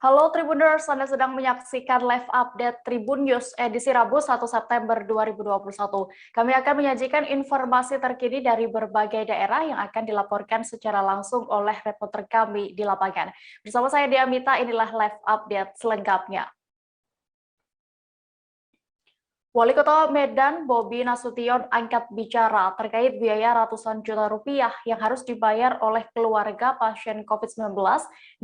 Halo Tribuners, Anda sedang menyaksikan live update Tribun News edisi Rabu 1 September 2021. Kami akan menyajikan informasi terkini dari berbagai daerah yang akan dilaporkan secara langsung oleh reporter kami di lapangan. Bersama saya Diamita, inilah live update selengkapnya. Wali Kota Medan, Bobi Nasution, angkat bicara terkait biaya ratusan juta rupiah yang harus dibayar oleh keluarga pasien COVID-19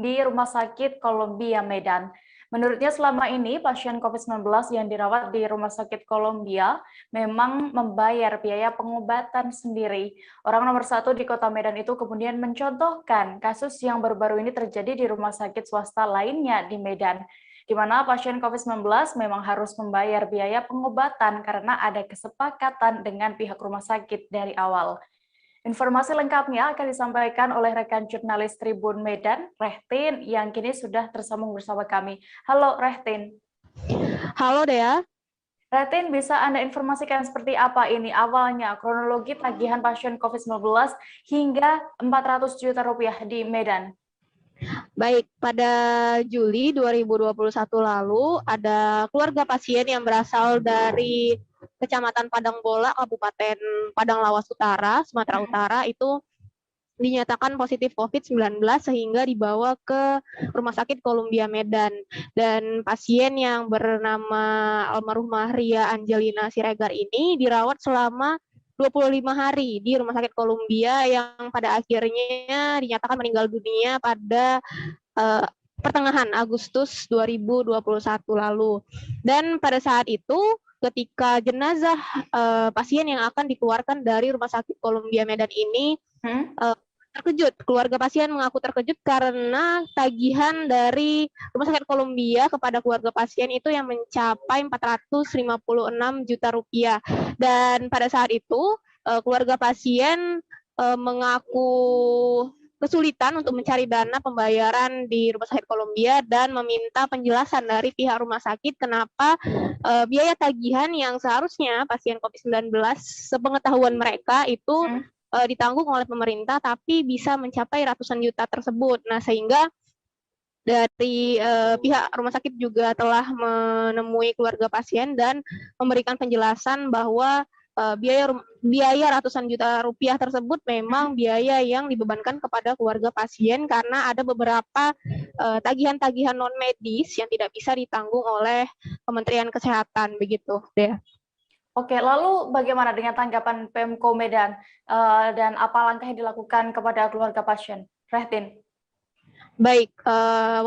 di Rumah Sakit Columbia Medan. Menurutnya selama ini pasien COVID-19 yang dirawat di Rumah Sakit Columbia memang membayar biaya pengobatan sendiri. Orang nomor satu di Kota Medan itu kemudian mencontohkan kasus yang baru-baru ini terjadi di rumah sakit swasta lainnya di Medan, di mana pasien COVID-19 memang harus membayar biaya pengobatan karena ada kesepakatan dengan pihak rumah sakit dari awal. Informasi lengkapnya akan disampaikan oleh rekan jurnalis Tribun Medan, Rehtin, yang kini sudah tersambung bersama kami. Halo Rehtin. Halo Dea. Rehtin, bisa Anda informasikan seperti apa ini awalnya kronologi tagihan pasien COVID-19 hingga 400 juta rupiah di Medan? Baik, pada Juli 2021 lalu ada keluarga pasien yang berasal dari Kecamatan Padangbola, Kabupaten Padang Lawas Utara, Sumatera Utara itu dinyatakan positif COVID-19 sehingga dibawa ke Rumah Sakit Columbia Medan. Dan pasien yang bernama almarhumah Ria Angelina Siregar ini dirawat selama 25 hari di Rumah Sakit Columbia yang pada akhirnya dinyatakan meninggal dunia pada pertengahan Agustus 2021 lalu. Dan pada saat itu ketika jenazah pasien yang akan dikeluarkan dari Rumah Sakit Columbia Medan ini terkejut. Keluarga pasien mengaku terkejut karena tagihan dari Rumah Sakit Columbia kepada keluarga pasien itu yang mencapai 456 juta rupiah. Dan pada saat itu keluarga pasien mengaku kesulitan untuk mencari dana pembayaran di Rumah Sakit Columbia dan meminta penjelasan dari pihak rumah sakit kenapa biaya tagihan yang seharusnya pasien COVID-19 sepengetahuan mereka itu ditanggung oleh pemerintah tapi bisa mencapai ratusan juta tersebut. Nah, sehingga dari pihak rumah sakit juga telah menemui keluarga pasien dan memberikan penjelasan bahwa biaya ratusan juta rupiah tersebut memang biaya yang dibebankan kepada keluarga pasien karena ada beberapa tagihan-tagihan non medis yang tidak bisa ditanggung oleh Kementerian Kesehatan, begitu deh. Oke, lalu bagaimana dengan tanggapan Pemko Medan dan apa langkah yang dilakukan kepada keluarga pasien? Rehtin. Baik,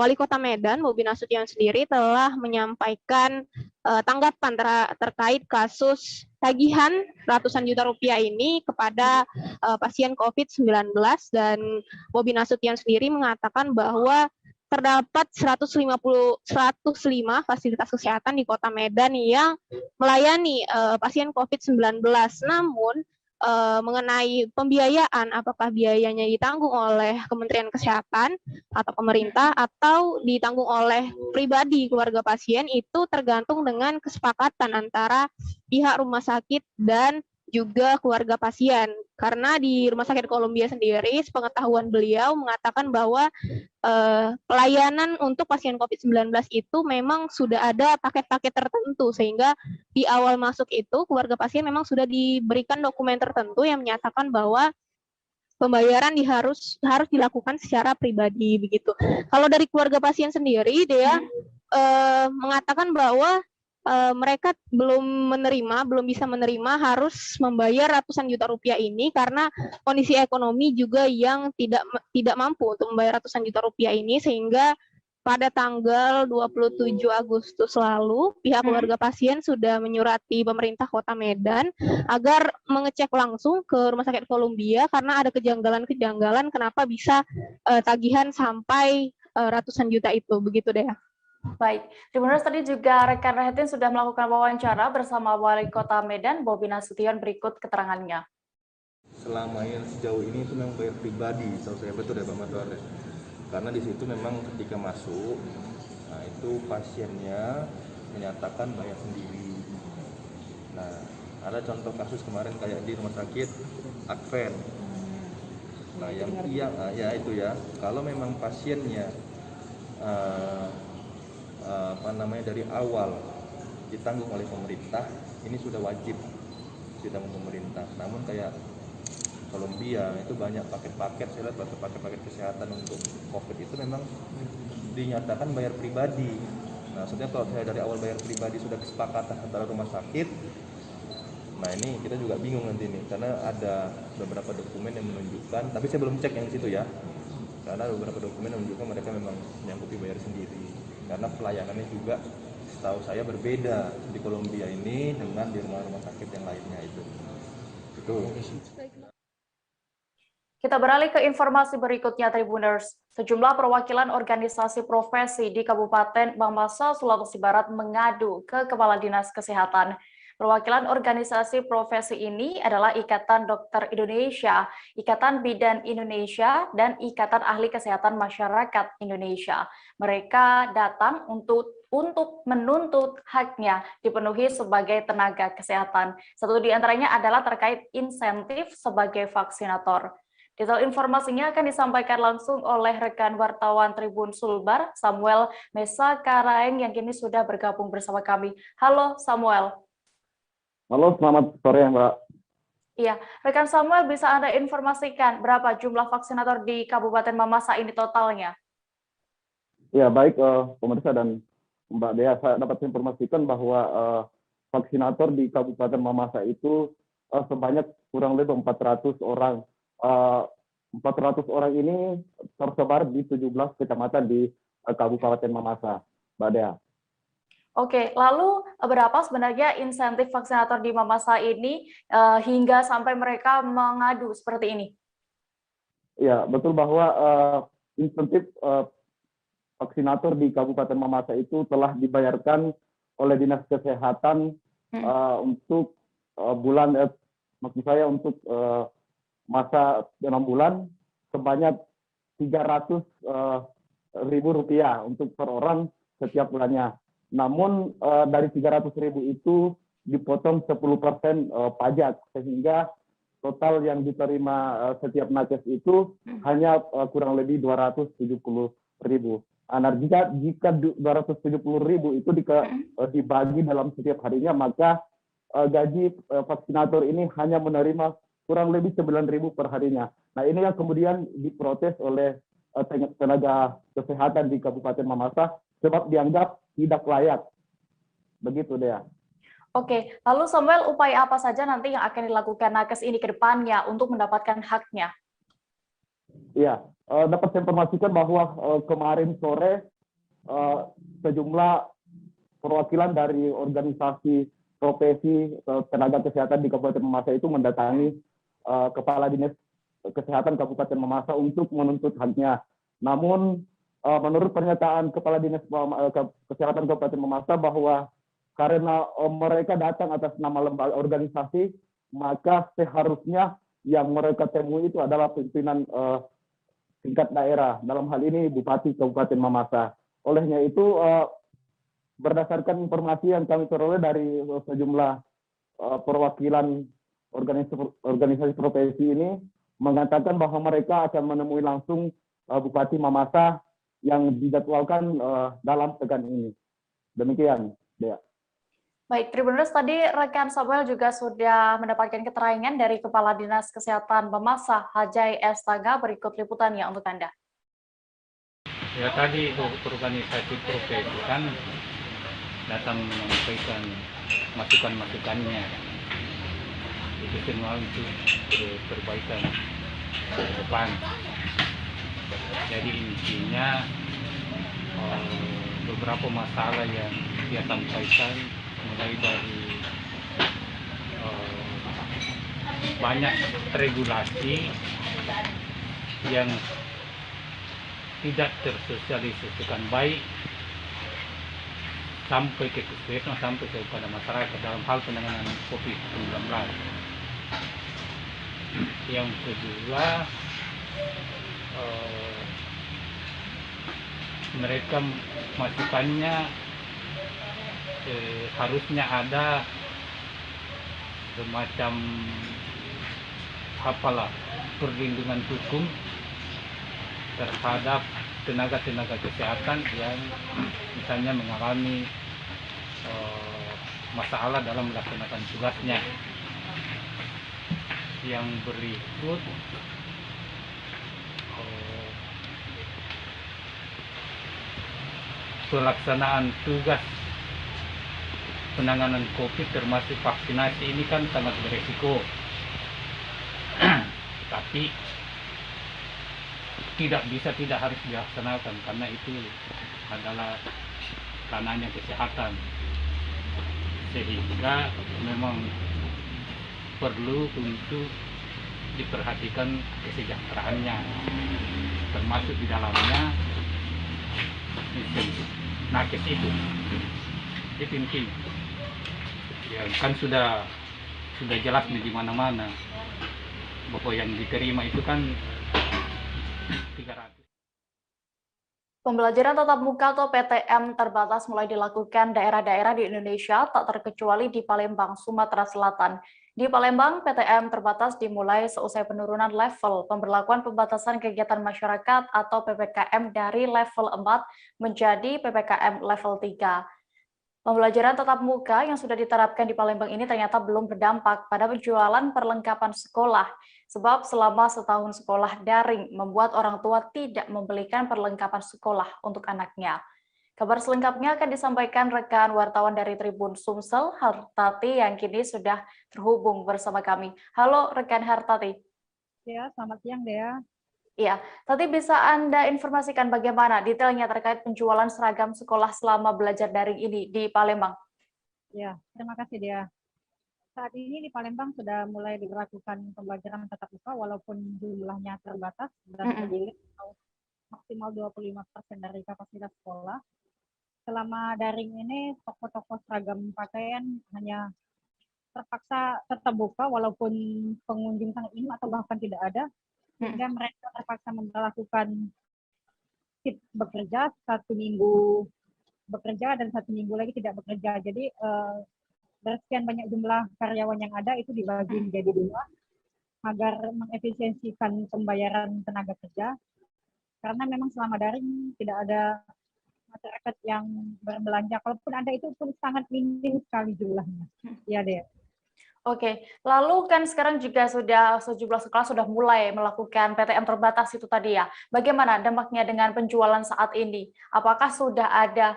Wali Kota Medan, Bobi Nasution sendiri telah menyampaikan tanggapan terkait kasus tagihan ratusan juta rupiah ini kepada pasien COVID-19 dan Bobi Nasution sendiri mengatakan bahwa terdapat 105 fasilitas kesehatan di Kota Medan yang melayani pasien COVID-19. Namun mengenai pembiayaan, apakah biayanya ditanggung oleh Kementerian Kesehatan atau pemerintah atau ditanggung oleh pribadi keluarga pasien, itu tergantung dengan kesepakatan antara pihak rumah sakit dan juga keluarga pasien. Karena di Rumah Sakit Columbia sendiri, sepengetahuan beliau mengatakan bahwa pelayanan untuk pasien COVID-19 itu memang sudah ada paket-paket tertentu, sehingga di awal masuk itu keluarga pasien memang sudah diberikan dokumen tertentu yang menyatakan bahwa pembayaran harus dilakukan secara pribadi, begitu. Kalau dari keluarga pasien sendiri, dia mengatakan bahwa mereka belum bisa menerima harus membayar ratusan juta rupiah ini karena kondisi ekonomi juga yang tidak mampu untuk membayar ratusan juta rupiah ini, sehingga pada tanggal 27 Agustus lalu pihak keluarga pasien sudah menyurati pemerintah Kota Medan agar mengecek langsung ke Rumah Sakit Columbia karena ada kejanggalan kenapa bisa tagihan sampai ratusan juta itu, begitu deh. Baik, Tribuners, tadi juga rekan Rehtin sudah melakukan wawancara bersama Wali Kota Medan, Bobi Nasution, berikut keterangannya. Selama yang sejauh ini itu memang bayar pribadi, tahu saya betul ya Pak Madwar. Karena di situ memang ketika masuk, nah itu pasiennya menyatakan bayar sendiri. Nah, ada contoh kasus kemarin kayak di rumah sakit Advent. Nah, yang ya itu ya, kalau memang pasiennya dari awal ditanggung oleh pemerintah, ini sudah wajib ditanggung pemerintah. Namun kayak Kolombia itu banyak paket-paket, saya lihat paket-paket kesehatan untuk COVID itu memang dinyatakan bayar pribadi. Nah, sebenarnya kalau saya dari awal bayar pribadi sudah kesepakatan antara rumah sakit, nah ini kita juga bingung nanti nih, karena ada beberapa dokumen yang menunjukkan, tapi saya belum cek yang di situ ya, karena beberapa dokumen yang menunjukkan mereka memang menyanggupi bayar sendiri, karena pelayanannya juga setahu saya berbeda di Kolombia ini dengan di rumah-rumah sakit yang lainnya itu. Kita beralih ke informasi berikutnya, Tribuners. Sejumlah perwakilan organisasi profesi di Kabupaten Mamasa, Sulawesi Barat mengadu ke Kepala Dinas Kesehatan. Perwakilan organisasi profesi ini adalah Ikatan Dokter Indonesia, Ikatan Bidan Indonesia, dan Ikatan Ahli Kesehatan Masyarakat Indonesia. Mereka datang untuk menuntut haknya dipenuhi sebagai tenaga kesehatan. Satu di antaranya adalah terkait insentif sebagai vaksinator. Detail informasinya akan disampaikan langsung oleh rekan wartawan Tribun Sulbar, Samuel Mesa Karaeng, yang kini sudah bergabung bersama kami. Halo Samuel. Halo, selamat sore Mbak. Iya, rekan Samuel, bisa Anda informasikan berapa jumlah vaksinator di Kabupaten Mamasa ini totalnya? Ya, baik pemirsa dan Mbak Dea, saya dapat informasikan bahwa vaksinator di Kabupaten Mamasa itu sebanyak kurang lebih 400 orang. 400 orang ini tersebar di 17 kecamatan di Kabupaten Mamasa, Mbak Dea. Oke, lalu berapa sebenarnya insentif vaksinator di Mamasa ini hingga sampai mereka mengadu seperti ini? Ya, betul bahwa insentif vaksinator di Kabupaten Mamasa itu telah dibayarkan oleh Dinas Kesehatan untuk maksud saya untuk masa 6 bulan sebanyak Rp300.000 untuk per orang setiap bulannya. Namun dari 300.000 itu dipotong 10% pajak, sehingga total yang diterima setiap nakes itu hanya kurang lebih 270.000. Nah, jika 270.000 itu dibagi dalam setiap harinya, maka gaji vaksinator ini hanya menerima kurang lebih 9.000 per harinya. Nah, ini yang kemudian diprotes oleh tenaga kesehatan di Kabupaten Mamasa sebab dianggap tidak layak. Begitu, Dea. Oke, lalu Samuel, upaya apa saja nanti yang akan dilakukan nakes ini ke depannya untuk mendapatkan haknya? Iya, dapat saya informasikan bahwa kemarin sore sejumlah perwakilan dari organisasi profesi tenaga kesehatan di Kabupaten Mamasa itu mendatangi Kepala Dinas Kesehatan Kabupaten Mamasa untuk menuntut haknya. Namun menurut pernyataan Kepala Dinas Kesehatan Kabupaten Mamasa bahwa karena mereka datang atas nama lembaga organisasi, maka seharusnya yang mereka temui itu adalah pimpinan tingkat daerah, dalam hal ini Bupati Kabupaten Mamasa. Olehnya itu berdasarkan informasi yang kami peroleh dari sejumlah perwakilan organisasi profesi ini mengatakan bahwa mereka akan menemui langsung Bupati Mamasa yang dijadwalkan dalam pekan ini. Demikian, Dea. Baik, Tribuners, tadi rekan Samuel juga sudah mendapatkan keterangan dari Kepala Dinas Kesehatan Mamasa, Hajai Estaga. Berikut liputannya untuk Anda. Ya, tadi organisasi profesi kan datang menyampaikan masukan-masukannya. Itu semua untuk perbaikan ke depan. Jadi intinya beberapa masalah yang dia sampaikan, mulai dari banyak regulasi yang tidak tersosialisasikan baik sampai ke puskesmas, sampai kepada masyarakat dalam hal penanganan COVID-19. Yang kedua, mereka masukannya harusnya ada semacam perlindungan hukum terhadap tenaga-tenaga kesehatan yang misalnya mengalami masalah dalam melaksanakan tugasnya. Yang berikut pelaksanaan tugas penanganan COVID termasuk vaksinasi ini kan sangat beresiko. Tapi tidak harus dilaksanakan karena itu adalah ranahnya kesehatan, sehingga memang perlu untuk diperhatikan kesejahteraannya, termasuk di dalamnya nakes itu penting. Ya kan sudah jelas di mana-mana bahwa yang diterima itu kan 300. Pembelajaran tatap muka atau PTM terbatas mulai dilakukan daerah-daerah di Indonesia, tak terkecuali di Palembang, Sumatera Selatan. Di Palembang, PTM terbatas dimulai seusai penurunan level pemberlakuan pembatasan kegiatan masyarakat atau PPKM dari level 4 menjadi PPKM level 3. Pembelajaran tatap muka yang sudah diterapkan di Palembang ini ternyata belum berdampak pada penjualan perlengkapan sekolah, sebab selama setahun sekolah daring membuat orang tua tidak membelikan perlengkapan sekolah untuk anaknya. Kabar selengkapnya akan disampaikan rekan wartawan dari Tribun Sumsel, Hartati, yang kini sudah terhubung bersama kami. Halo rekan Hartati. Ya, selamat siang Dea. Iya, tadi bisa Anda informasikan bagaimana detailnya terkait penjualan seragam sekolah selama belajar daring ini di Palembang? Ya, terima kasih Dea. Saat ini di Palembang sudah mulai diberlakukan pembelajaran tatap muka walaupun jumlahnya terbatas dan terdiri maksimal 25% dari kapasitas sekolah. Selama daring ini toko-toko seragam pakaian hanya terpaksa tetap buka walaupun pengunjung sangat minim atau bahkan tidak ada. Sehingga mereka terpaksa memperlakukan shift bekerja, 1 minggu bekerja dan 1 minggu lagi tidak bekerja. Jadi dari sekian banyak jumlah karyawan yang ada itu dibagi menjadi 2 agar mengefisiensikan pembayaran tenaga kerja. Karena memang selama daring tidak ada masyarakat yang berbelanja. Kalaupun ada itu pun sangat minim sekali jumlahnya. Ya deh. Oke, lalu kan sekarang juga sudah sejumlah sekolah sudah mulai melakukan PTM terbatas itu tadi ya. Bagaimana dampaknya dengan penjualan saat ini? Apakah sudah ada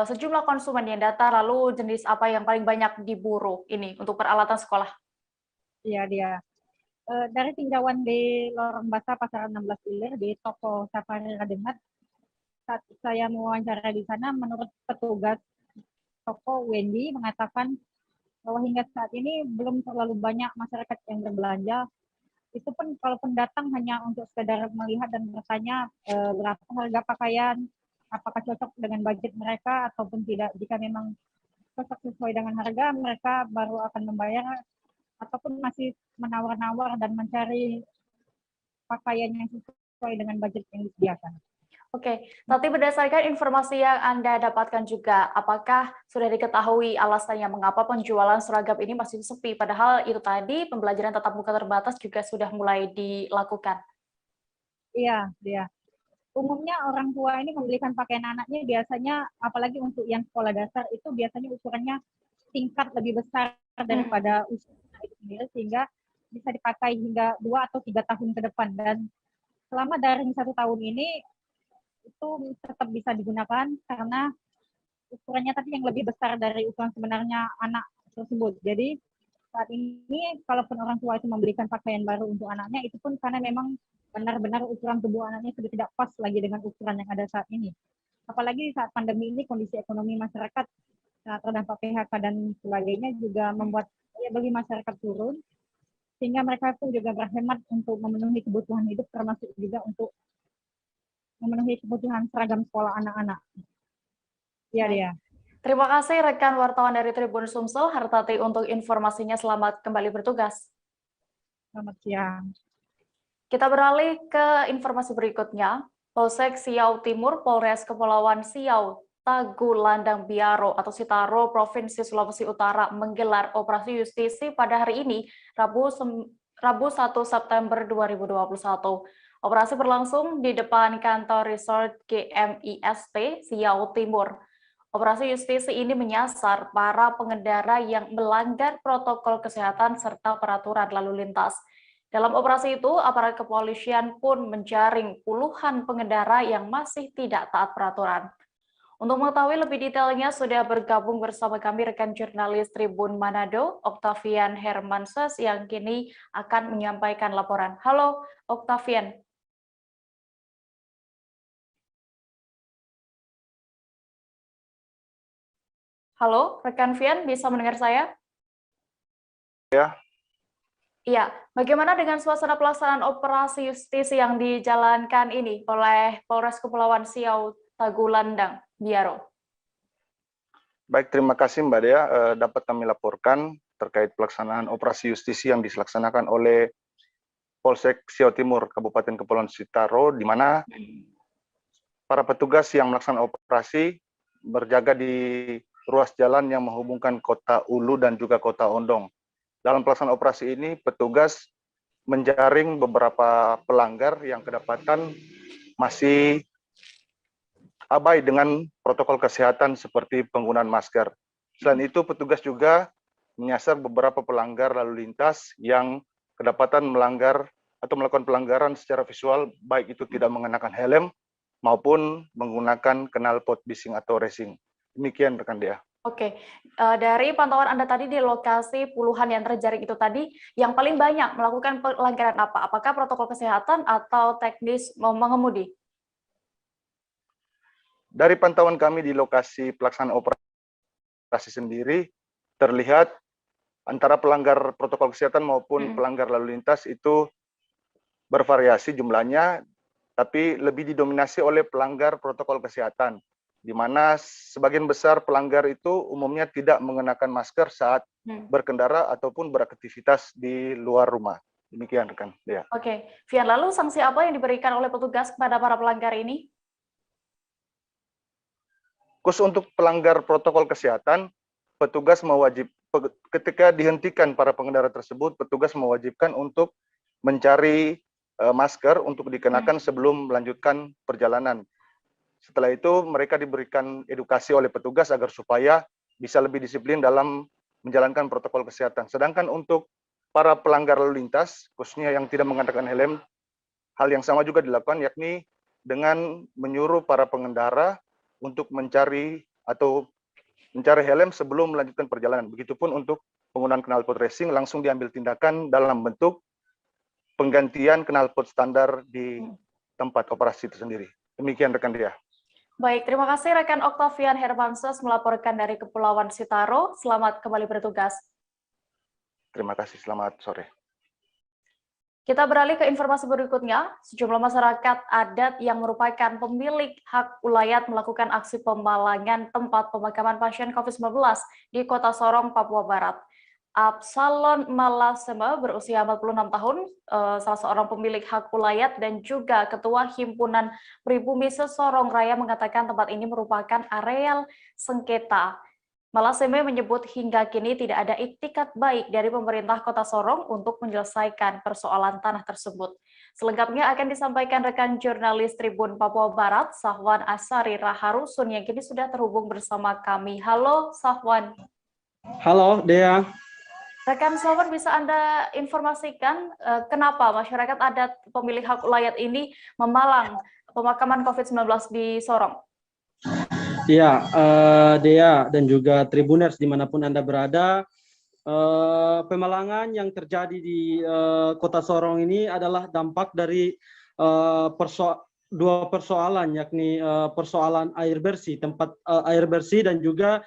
sejumlah konsumen yang data, lalu jenis apa yang paling banyak diburu ini untuk peralatan sekolah? Iya dia. Dari tinjauan di Lorong Basah Pasaran 16 Ilir di toko Safari Radengat, saat saya mewawancara di sana, menurut petugas toko Wendy mengatakan bahwa hingga saat ini belum terlalu banyak masyarakat yang berbelanja. Itu pun kalaupun datang hanya untuk sekedar melihat dan bertanya berapa harga pakaian, apakah cocok dengan budget mereka ataupun tidak. Jika memang cocok sesuai dengan harga, mereka baru akan membayar ataupun masih menawar-nawar dan mencari pakaian yang sesuai dengan budget yang disediakan. Oke, tapi berdasarkan informasi yang Anda dapatkan juga, apakah sudah diketahui alasannya mengapa penjualan seragam ini masih sepi, padahal itu tadi pembelajaran tatap muka terbatas juga sudah mulai dilakukan? Iya, dia. Umumnya orang tua ini membelikan pakaian anaknya biasanya, apalagi untuk yang sekolah dasar, itu biasanya ukurannya tingkat lebih besar daripada usia itu sendiri, sehingga bisa dipakai hingga 2 atau 3 tahun ke depan. Dan selama daring 1 tahun ini, itu tetap bisa digunakan karena ukurannya tadi yang lebih besar dari ukuran sebenarnya anak tersebut. Jadi saat ini kalaupun orang tua itu membelikan pakaian baru untuk anaknya, itu pun karena memang benar-benar ukuran tubuh anaknya sudah tidak pas lagi dengan ukuran yang ada saat ini. Apalagi saat pandemi ini kondisi ekonomi masyarakat terdampak PHK dan sebagainya juga membuat daya beli masyarakat turun, sehingga mereka pun juga berhemat untuk memenuhi kebutuhan hidup, termasuk juga untuk memenuhi kebutuhan seragam sekolah anak-anak. Iya, dia. Terima kasih rekan wartawan dari Tribun Sumsel, Hartati, untuk informasinya. Selamat kembali bertugas. Selamat siang. Kita beralih ke informasi berikutnya. Polsek Siau Timur, Polres Kepulauan Siau, Tagulandang Biaro atau Sitaro, Provinsi Sulawesi Utara menggelar operasi justisi pada hari ini, Rabu 1 September 2021. Operasi berlangsung di depan kantor Resort GMIST Siau Timur. Operasi justisi ini menyasar para pengendara yang melanggar protokol kesehatan serta peraturan lalu lintas. Dalam operasi itu, aparat kepolisian pun menjaring puluhan pengendara yang masih tidak taat peraturan. Untuk mengetahui lebih detailnya, sudah bergabung bersama kami rekan jurnalis Tribun Manado, Octavian Hermansyah, yang kini akan menyampaikan laporan. Halo, Octavian. Halo, rekan Vian, bisa mendengar saya? Ya. Iya, bagaimana dengan suasana pelaksanaan operasi justisi yang dijalankan ini oleh Polres Kepulauan Siau Tagulandang, Biaro? Baik, terima kasih Mbak Dea. Dapat kami laporkan terkait pelaksanaan operasi justisi yang dilaksanakan oleh Polsek Siau Timur, Kabupaten Kepulauan Sitaro, di mana para petugas yang melaksanakan operasi berjaga di ruas jalan yang menghubungkan Kota Ulu dan juga Kota Ondong. Dalam pelaksanaan operasi ini, petugas menjaring beberapa pelanggar yang kedapatan masih abai dengan protokol kesehatan seperti penggunaan masker. Selain itu, petugas juga menyasar beberapa pelanggar lalu lintas yang kedapatan melanggar atau melakukan pelanggaran secara visual, baik itu tidak mengenakan helm maupun menggunakan knalpot bising atau racing. Demikian rekan Dea. Oke, dari pantauan Anda tadi di lokasi puluhan yang terjaring itu tadi, yang paling banyak melakukan pelanggaran apa? Apakah protokol kesehatan atau teknis mengemudi? Dari pantauan kami di lokasi pelaksanaan operasi sendiri, terlihat antara pelanggar protokol kesehatan maupun pelanggar lalu lintas itu bervariasi jumlahnya, tapi lebih didominasi oleh pelanggar protokol kesehatan, di mana sebagian besar pelanggar itu umumnya tidak mengenakan masker saat berkendara ataupun beraktivitas di luar rumah. Demikian rekan Dea. Oke, Vian, lalu sanksi apa yang diberikan oleh petugas kepada para pelanggar ini? Khusus untuk pelanggar protokol kesehatan, petugas ketika dihentikan para pengendara tersebut, petugas mewajibkan untuk mencari masker untuk dikenakan sebelum melanjutkan perjalanan. Setelah itu mereka diberikan edukasi oleh petugas agar supaya bisa lebih disiplin dalam menjalankan protokol kesehatan. Sedangkan untuk para pelanggar lalu lintas, khususnya yang tidak mengenakan helm, hal yang sama juga dilakukan, yakni dengan menyuruh para pengendara untuk mencari helm sebelum melanjutkan perjalanan. Begitupun untuk penggunaan knalpot racing, langsung diambil tindakan dalam bentuk penggantian knalpot standar di tempat operasi itu sendiri. Demikian rekan Dea. Baik, terima kasih rekan Octavian Hermansyah melaporkan dari Kepulauan Sitaro. Selamat kembali bertugas. Terima kasih, selamat sore. Kita beralih ke informasi berikutnya. Sejumlah masyarakat adat yang merupakan pemilik hak ulayat melakukan aksi pemalangan tempat pemakaman pasien COVID-19 di Kota Sorong, Papua Barat. Absalon Malasema berusia 46 tahun, salah seorang pemilik hak ulayat dan juga Ketua Himpunan Pribumi Sesorong Raya mengatakan tempat ini merupakan areal sengketa. Malasema menyebut hingga kini tidak ada iktikat baik dari pemerintah Kota Sorong untuk menyelesaikan persoalan tanah tersebut. Selengkapnya akan disampaikan rekan jurnalis Tribun Papua Barat, Sahwan Asari Raharusun, yang kini sudah terhubung bersama kami. Halo, Sahwan. Halo, Dea. Rekan Sahwan, bisa Anda informasikan kenapa masyarakat adat pemilik hak ulayat ini memalang pemakaman COVID-19 di Sorong? Ya, Dea dan juga Tribuners dimanapun Anda berada, pemalangan yang terjadi di Kota Sorong ini adalah dampak dari dua persoalan, yakni persoalan air bersih, tempat air bersih dan juga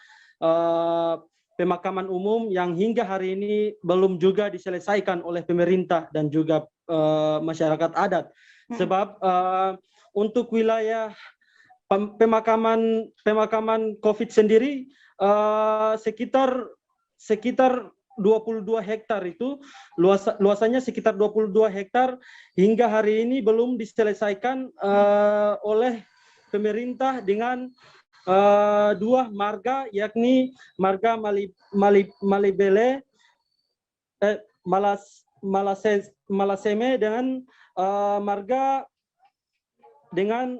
pemakaman umum yang hingga hari ini belum juga diselesaikan oleh pemerintah dan juga masyarakat adat. Sebab untuk wilayah pemakaman COVID sendiri sekitar 22 hektar itu luasannya sekitar 22 hektar hingga hari ini belum diselesaikan oleh pemerintah dengan dua marga, yakni marga Malaseme dengan marga dengan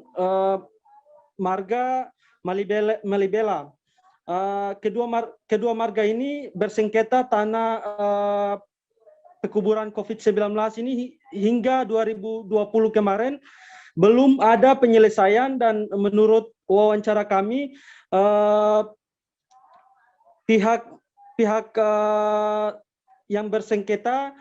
marga Malibela. Kedua marga ini bersengketa tanah pekuburan COVID-19 ini hingga 2020 kemarin belum ada penyelesaian, dan menurut wawancara kami pihak yang bersengketa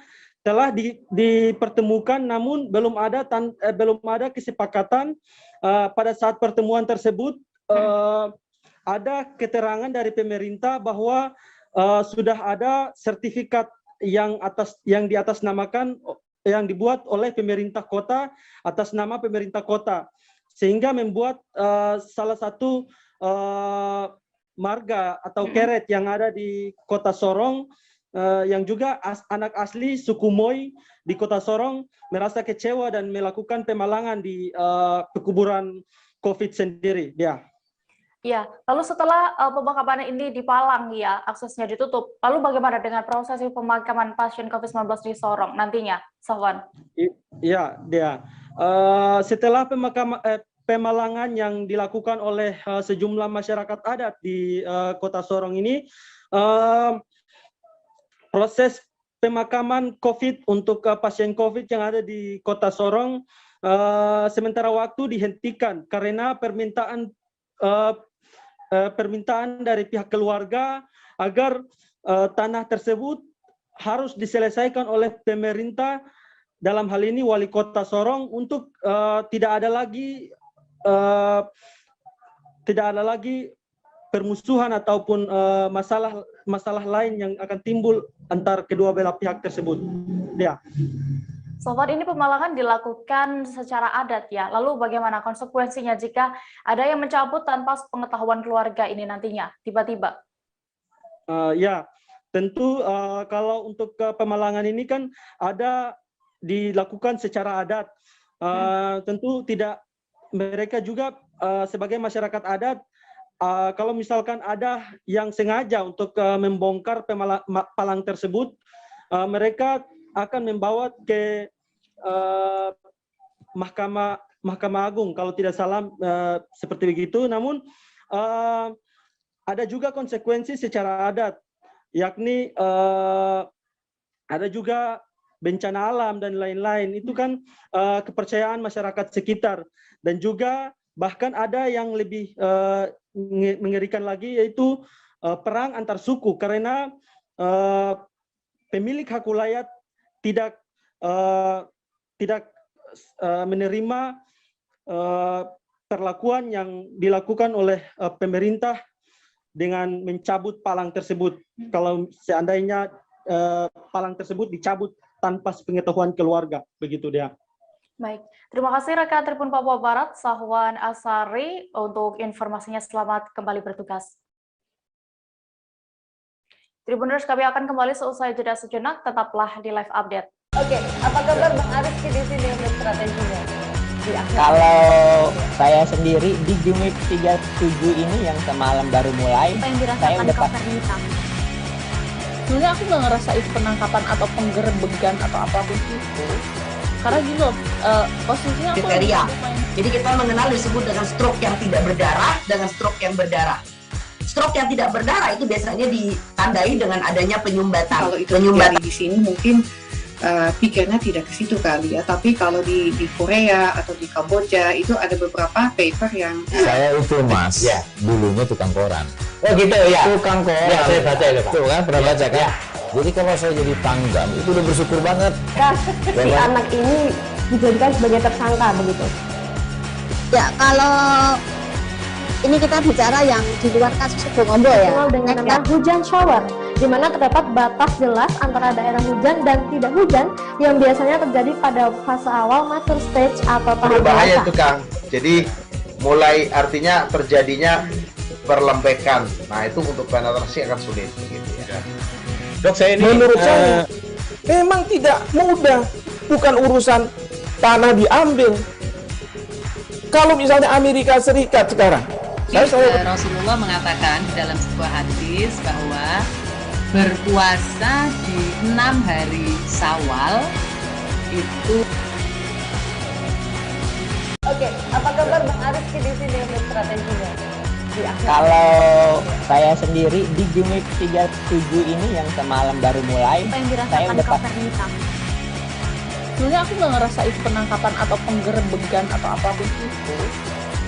telah dipertemukan, namun belum ada kesepakatan. Pada saat pertemuan tersebut ada keterangan dari pemerintah bahwa sudah ada sertifikat yang diatasnamakan, yang dibuat oleh pemerintah kota atas nama pemerintah kota, sehingga membuat salah satu marga atau keret yang ada di Kota Sorong yang juga anak asli suku Moi di Kota Sorong merasa kecewa dan melakukan pemalangan di pekuburan COVID sendiri. Ya, lalu setelah pemakaman ini dipalang ya, aksesnya ditutup, lalu bagaimana dengan prosesi pemakaman pasien COVID-19 di Sorong nantinya, Safwan? Iya, setelah pemalangan yang dilakukan oleh sejumlah masyarakat adat di Kota Sorong ini, proses pemakaman COVID untuk pasien COVID yang ada di Kota Sorong sementara waktu dihentikan karena permintaan dari pihak keluarga agar tanah tersebut harus diselesaikan oleh pemerintah, dalam hal ini Wali Kota Sorong, untuk tidak ada lagi permusuhan ataupun masalah lain yang akan timbul antar kedua belah pihak tersebut. Safwan, ini pemalangan dilakukan secara adat ya. Lalu bagaimana konsekuensinya jika ada yang mencabut tanpa pengetahuan keluarga ini nantinya, tiba-tiba? Ya, tentu kalau untuk pemalangan ini kan ada dilakukan secara adat. Tentu tidak, mereka juga sebagai masyarakat adat, kalau misalkan ada yang sengaja untuk membongkar palang tersebut, mereka akan membawa ke Mahkamah Agung kalau tidak salah, seperti begitu. Namun ada juga konsekuensi secara adat, yakni ada juga bencana alam dan lain-lain. Itu kan kepercayaan masyarakat sekitar, dan juga bahkan ada yang lebih mengerikan lagi, yaitu perang antar suku, karena pemilik hak wilayah tidak menerima perlakuan yang dilakukan oleh pemerintah dengan mencabut palang tersebut. Kalau seandainya palang tersebut dicabut tanpa sepengetahuan keluarga, begitu dia. Baik, terima kasih rekan Tribun Papua Barat, Safwan Asari, untuk informasinya. Selamat kembali bertugas. Tribuners, kami akan kembali seusai jeda sejenak, tetaplah di live update. Oke, apa kabar Bang Arifki di sini untuk strateginya? Kalau saya sendiri di Jumip 37 ini yang semalam baru mulai, saya udah sebenarnya aku nggak ngerasa itu penangkapan atau penggerbegan atau apapun itu, karena gini loh, posisinya aku kriteria. Jadi kita mengenal disebut dengan stroke yang tidak berdarah dengan stroke yang berdarah. Stroke yang tidak berdarah itu biasanya ditandai dengan adanya penyumbatan. Kalau itu terjadi di sini mungkin pikirnya tidak ke situ kali ya, tapi kalau di Korea atau di Kamboja itu ada beberapa paper yang saya itu Mas, ya, dulunya tukang koran. Oh gitu ya, tukang koran. Ya, saya baca ya, Pak. Tuh kan, pernah baca kan? Ya. Jadi kalau saya jadi tanggam itu udah bersyukur banget. Si anak ini dijadikan sebagai tersangka begitu. Ya, kalau ini kita bicara yang di luar kasus Gombo ya. Dengan nama hujan shower, di mana terdapat batas jelas antara daerah hujan dan tidak hujan yang biasanya terjadi pada fase awal mature stage atau tahap berbahaya itu Kang. Jadi mulai artinya terjadinya perlembekan. Nah itu untuk penetrasi akan sulit gitu ya. Dok, saya ini menurut saya memang tidak mudah, bukan urusan tanah diambil. Kalau misalnya Amerika Serikat sekarang, Rasulullah mengatakan di dalam sebuah hadis bahwa berpuasa di 6 hari Syawal itu Oke, apa kabar Bang Ariski di sini untuk strateginya? Kalau saya sendiri di Gimik 37 ini yang semalam baru mulai, Apa yang saya dirasakan udah Kak Fernita? Sebenarnya aku nggak ngerasa itu penangkapan atau penggerebekan atau apapun itu.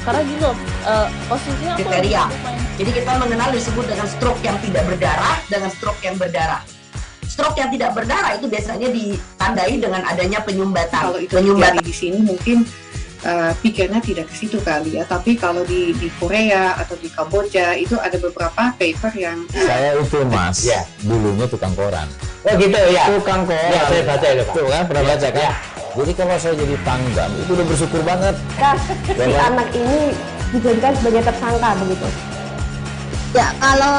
Karena gini loh, posisinya aku Kriteria. Jadi kita mengenal disebut dengan stroke yang tidak berdarah dengan stroke yang berdarah. Stroke yang tidak berdarah itu biasanya ditandai dengan adanya penyumbatan. Kalau itu terjadi di sini mungkin pikirnya tidak ke situ kali ya, tapi kalau di Korea atau di Kamboja itu ada beberapa paper yang Saya itu Mas, dulunya tukang koran. Oh gitu ya. Tukang koran. Ya, saya baca itu Pak. Tuh kan, pernah baca kan? Jadi kalau saya jadi tanggam, itu udah bersyukur banget. Si anak ini dijadikan sebagai tersangka begitu. Ya, kalau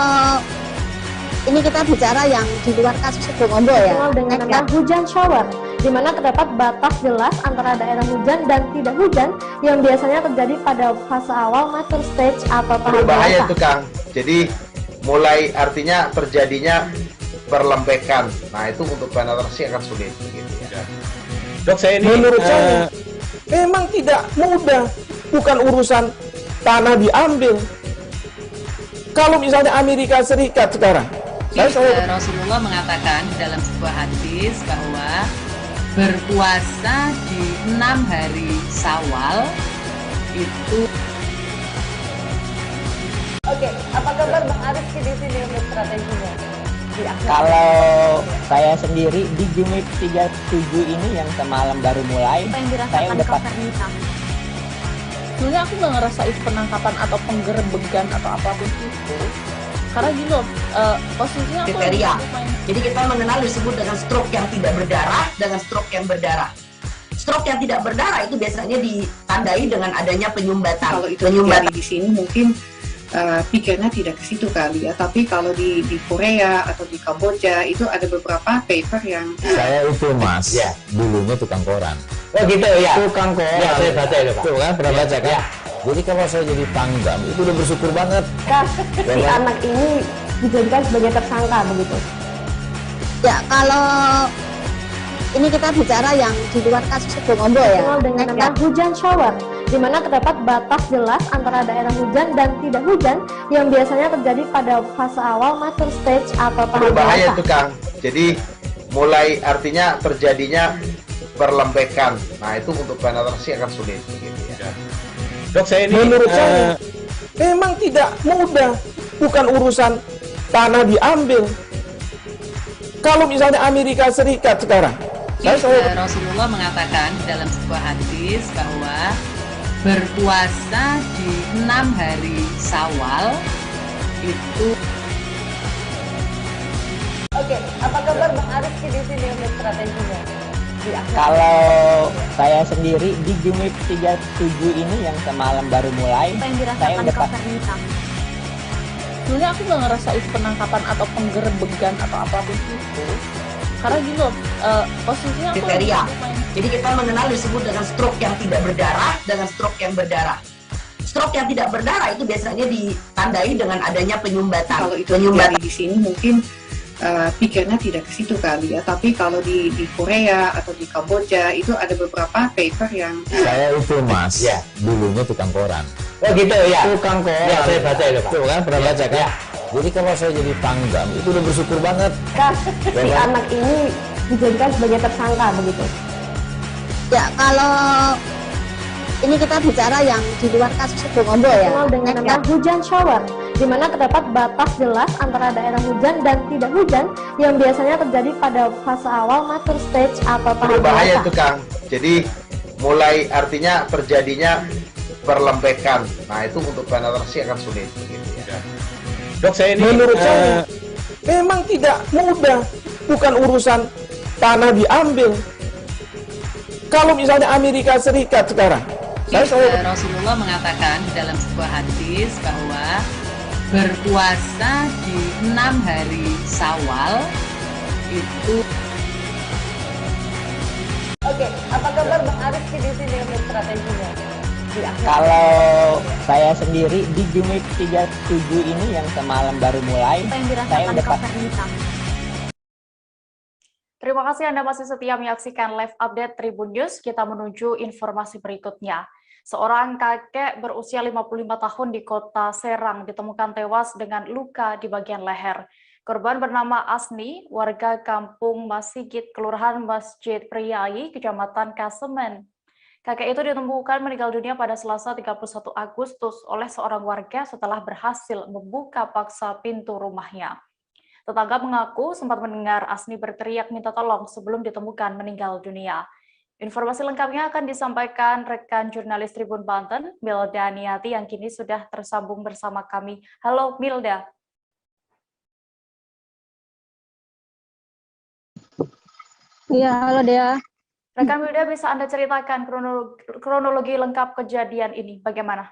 ini kita bicara yang di luar kasus Situbondo ya, dengan nama hujan shower, di mana terdapat batas jelas antara daerah hujan dan tidak hujan yang biasanya terjadi pada fase awal mature stage atau tahap Berbahaya dewasa. itu Kang. Jadi mulai artinya terjadinya perlembekan. Nah itu untuk penetrasi akan sulit. Gitu, ya. Dok, saya ini menurut saya memang tidak mudah, bukan urusan tanah diambil. Kalau misalnya Amerika Serikat sekarang, Rasulullah mengatakan dalam sebuah hadis bahwa berpuasa di 6 hari Syawal itu. Oke, apa kabar Bang Ariski di sini untuk strateginya? Kalau saya sendiri di Gimik 37 ini yang semalam baru mulai, Apa yang saya dirasakan udah Kak Fernita? Sebenarnya aku nggak ngerasa itu penangkapan atau penggerebekan atau apapun itu. Karena gini loh, posisinya aku Kriteria. Jadi kita mengenal disebut dengan stroke yang tidak berdarah dengan stroke yang berdarah. Stroke yang tidak berdarah itu biasanya ditandai dengan adanya penyumbatan. kalau itu terjadi di sini mungkin pikirnya tidak ke situ kali ya, tapi kalau di Korea atau di Kamboja itu ada beberapa paper yang Saya itu Mas, dulunya tukang koran. Oh gitu ya. Tukang koran. Ya, saya baca itu Pak. Tuh kan, pernah baca kan? Jadi kalau saya jadi tanggam, itu udah bersyukur banget. Si anak ini dijadikan sebagai tersangka begitu. Ya, kalau ini kita bicara yang di luar kasus Situbondo ya, dengan nama hujan shower, di mana terdapat batas jelas antara daerah hujan dan tidak hujan yang biasanya terjadi pada fase awal mature stage atau tahap Berbahaya dewasa. itu Kang. Jadi mulai artinya terjadinya perlembekan. Nah itu untuk penetrasi akan sulit. Gitu, ya. Dok, saya ini menurut saya memang tidak mudah, bukan urusan tanah diambil. Kalau misalnya Amerika Serikat sekarang, Rasulullah mengatakan dalam sebuah hadis bahwa berpuasa di 6 hari Syawal itu. Oke, apa kabar Bang Ariski di sini untuk strateginya? Kalau saya sendiri di Gimik 37 ini yang semalam baru mulai, Apa yang saya dirasakan udah Kak Fernita? Sebenarnya aku nggak ngerasa itu penangkapan atau penggerebekan atau apapun itu. Karena gini loh, posisinya aku Kriteria. Jadi kita mengenal disebut dengan stroke yang tidak berdarah dengan stroke yang berdarah. Stroke yang tidak berdarah itu biasanya ditandai dengan adanya penyumbatan. kalau itu terjadi di sini mungkin pikirnya tidak ke situ kali ya, tapi kalau di Korea atau di Kamboja itu ada beberapa paper yang Saya itu Mas, dulunya tukang koran. Oh gitu ya. Tukang koran. Ya, saya baca itu Pak. Tuh kan, pernah baca kan? Jadi kalau saya jadi tanggam, itu udah bersyukur banget. Si anak ini dijadikan sebagai tersangka begitu. Ya, kalau ini kita bicara yang di luar kasus Situbondo ya, dengan nama hujan shower, di mana terdapat batas jelas antara daerah hujan dan tidak hujan yang biasanya terjadi pada fase awal mature stage atau tahap Berbahaya dewasa. itu Kang. Jadi mulai artinya terjadinya perlembekan. Nah itu untuk penetrasi akan sulit. Gitu, ya. Dok, saya ini menurut saya memang tidak mudah, bukan urusan tanah diambil. Kalau misalnya Amerika Serikat sekarang, Rasulullah mengatakan dalam sebuah hadis bahwa berpuasa di 6 hari Syawal itu. Oke, apa kabar Bang Ariski di sini untuk strateginya? Kalau saya sendiri di Gimik 37 ini yang semalam baru mulai, Apa yang saya dirasakan udah Kak Fernita? Terima kasih Anda masih setia menyaksikan live update Tribun News. Kita menuju informasi berikutnya. Seorang kakek berusia 55 tahun di kota Serang ditemukan tewas dengan luka di bagian leher. Korban bernama Asni, warga kampung Masigit, Kelurahan Masjid Priai, Kecamatan Kasemen. Kakek itu ditemukan meninggal dunia pada Selasa 31 Agustus oleh seorang warga setelah berhasil membuka paksa pintu rumahnya. Tetangga mengaku sempat mendengar Asni berteriak minta tolong sebelum ditemukan meninggal dunia. Informasi lengkapnya akan disampaikan rekan jurnalis Tribun Banten, Milda Niati, yang kini sudah tersambung bersama kami. Halo Milda. Iya, halo Dea. Rekan Milda, bisa Anda ceritakan kronologi lengkap kejadian ini bagaimana?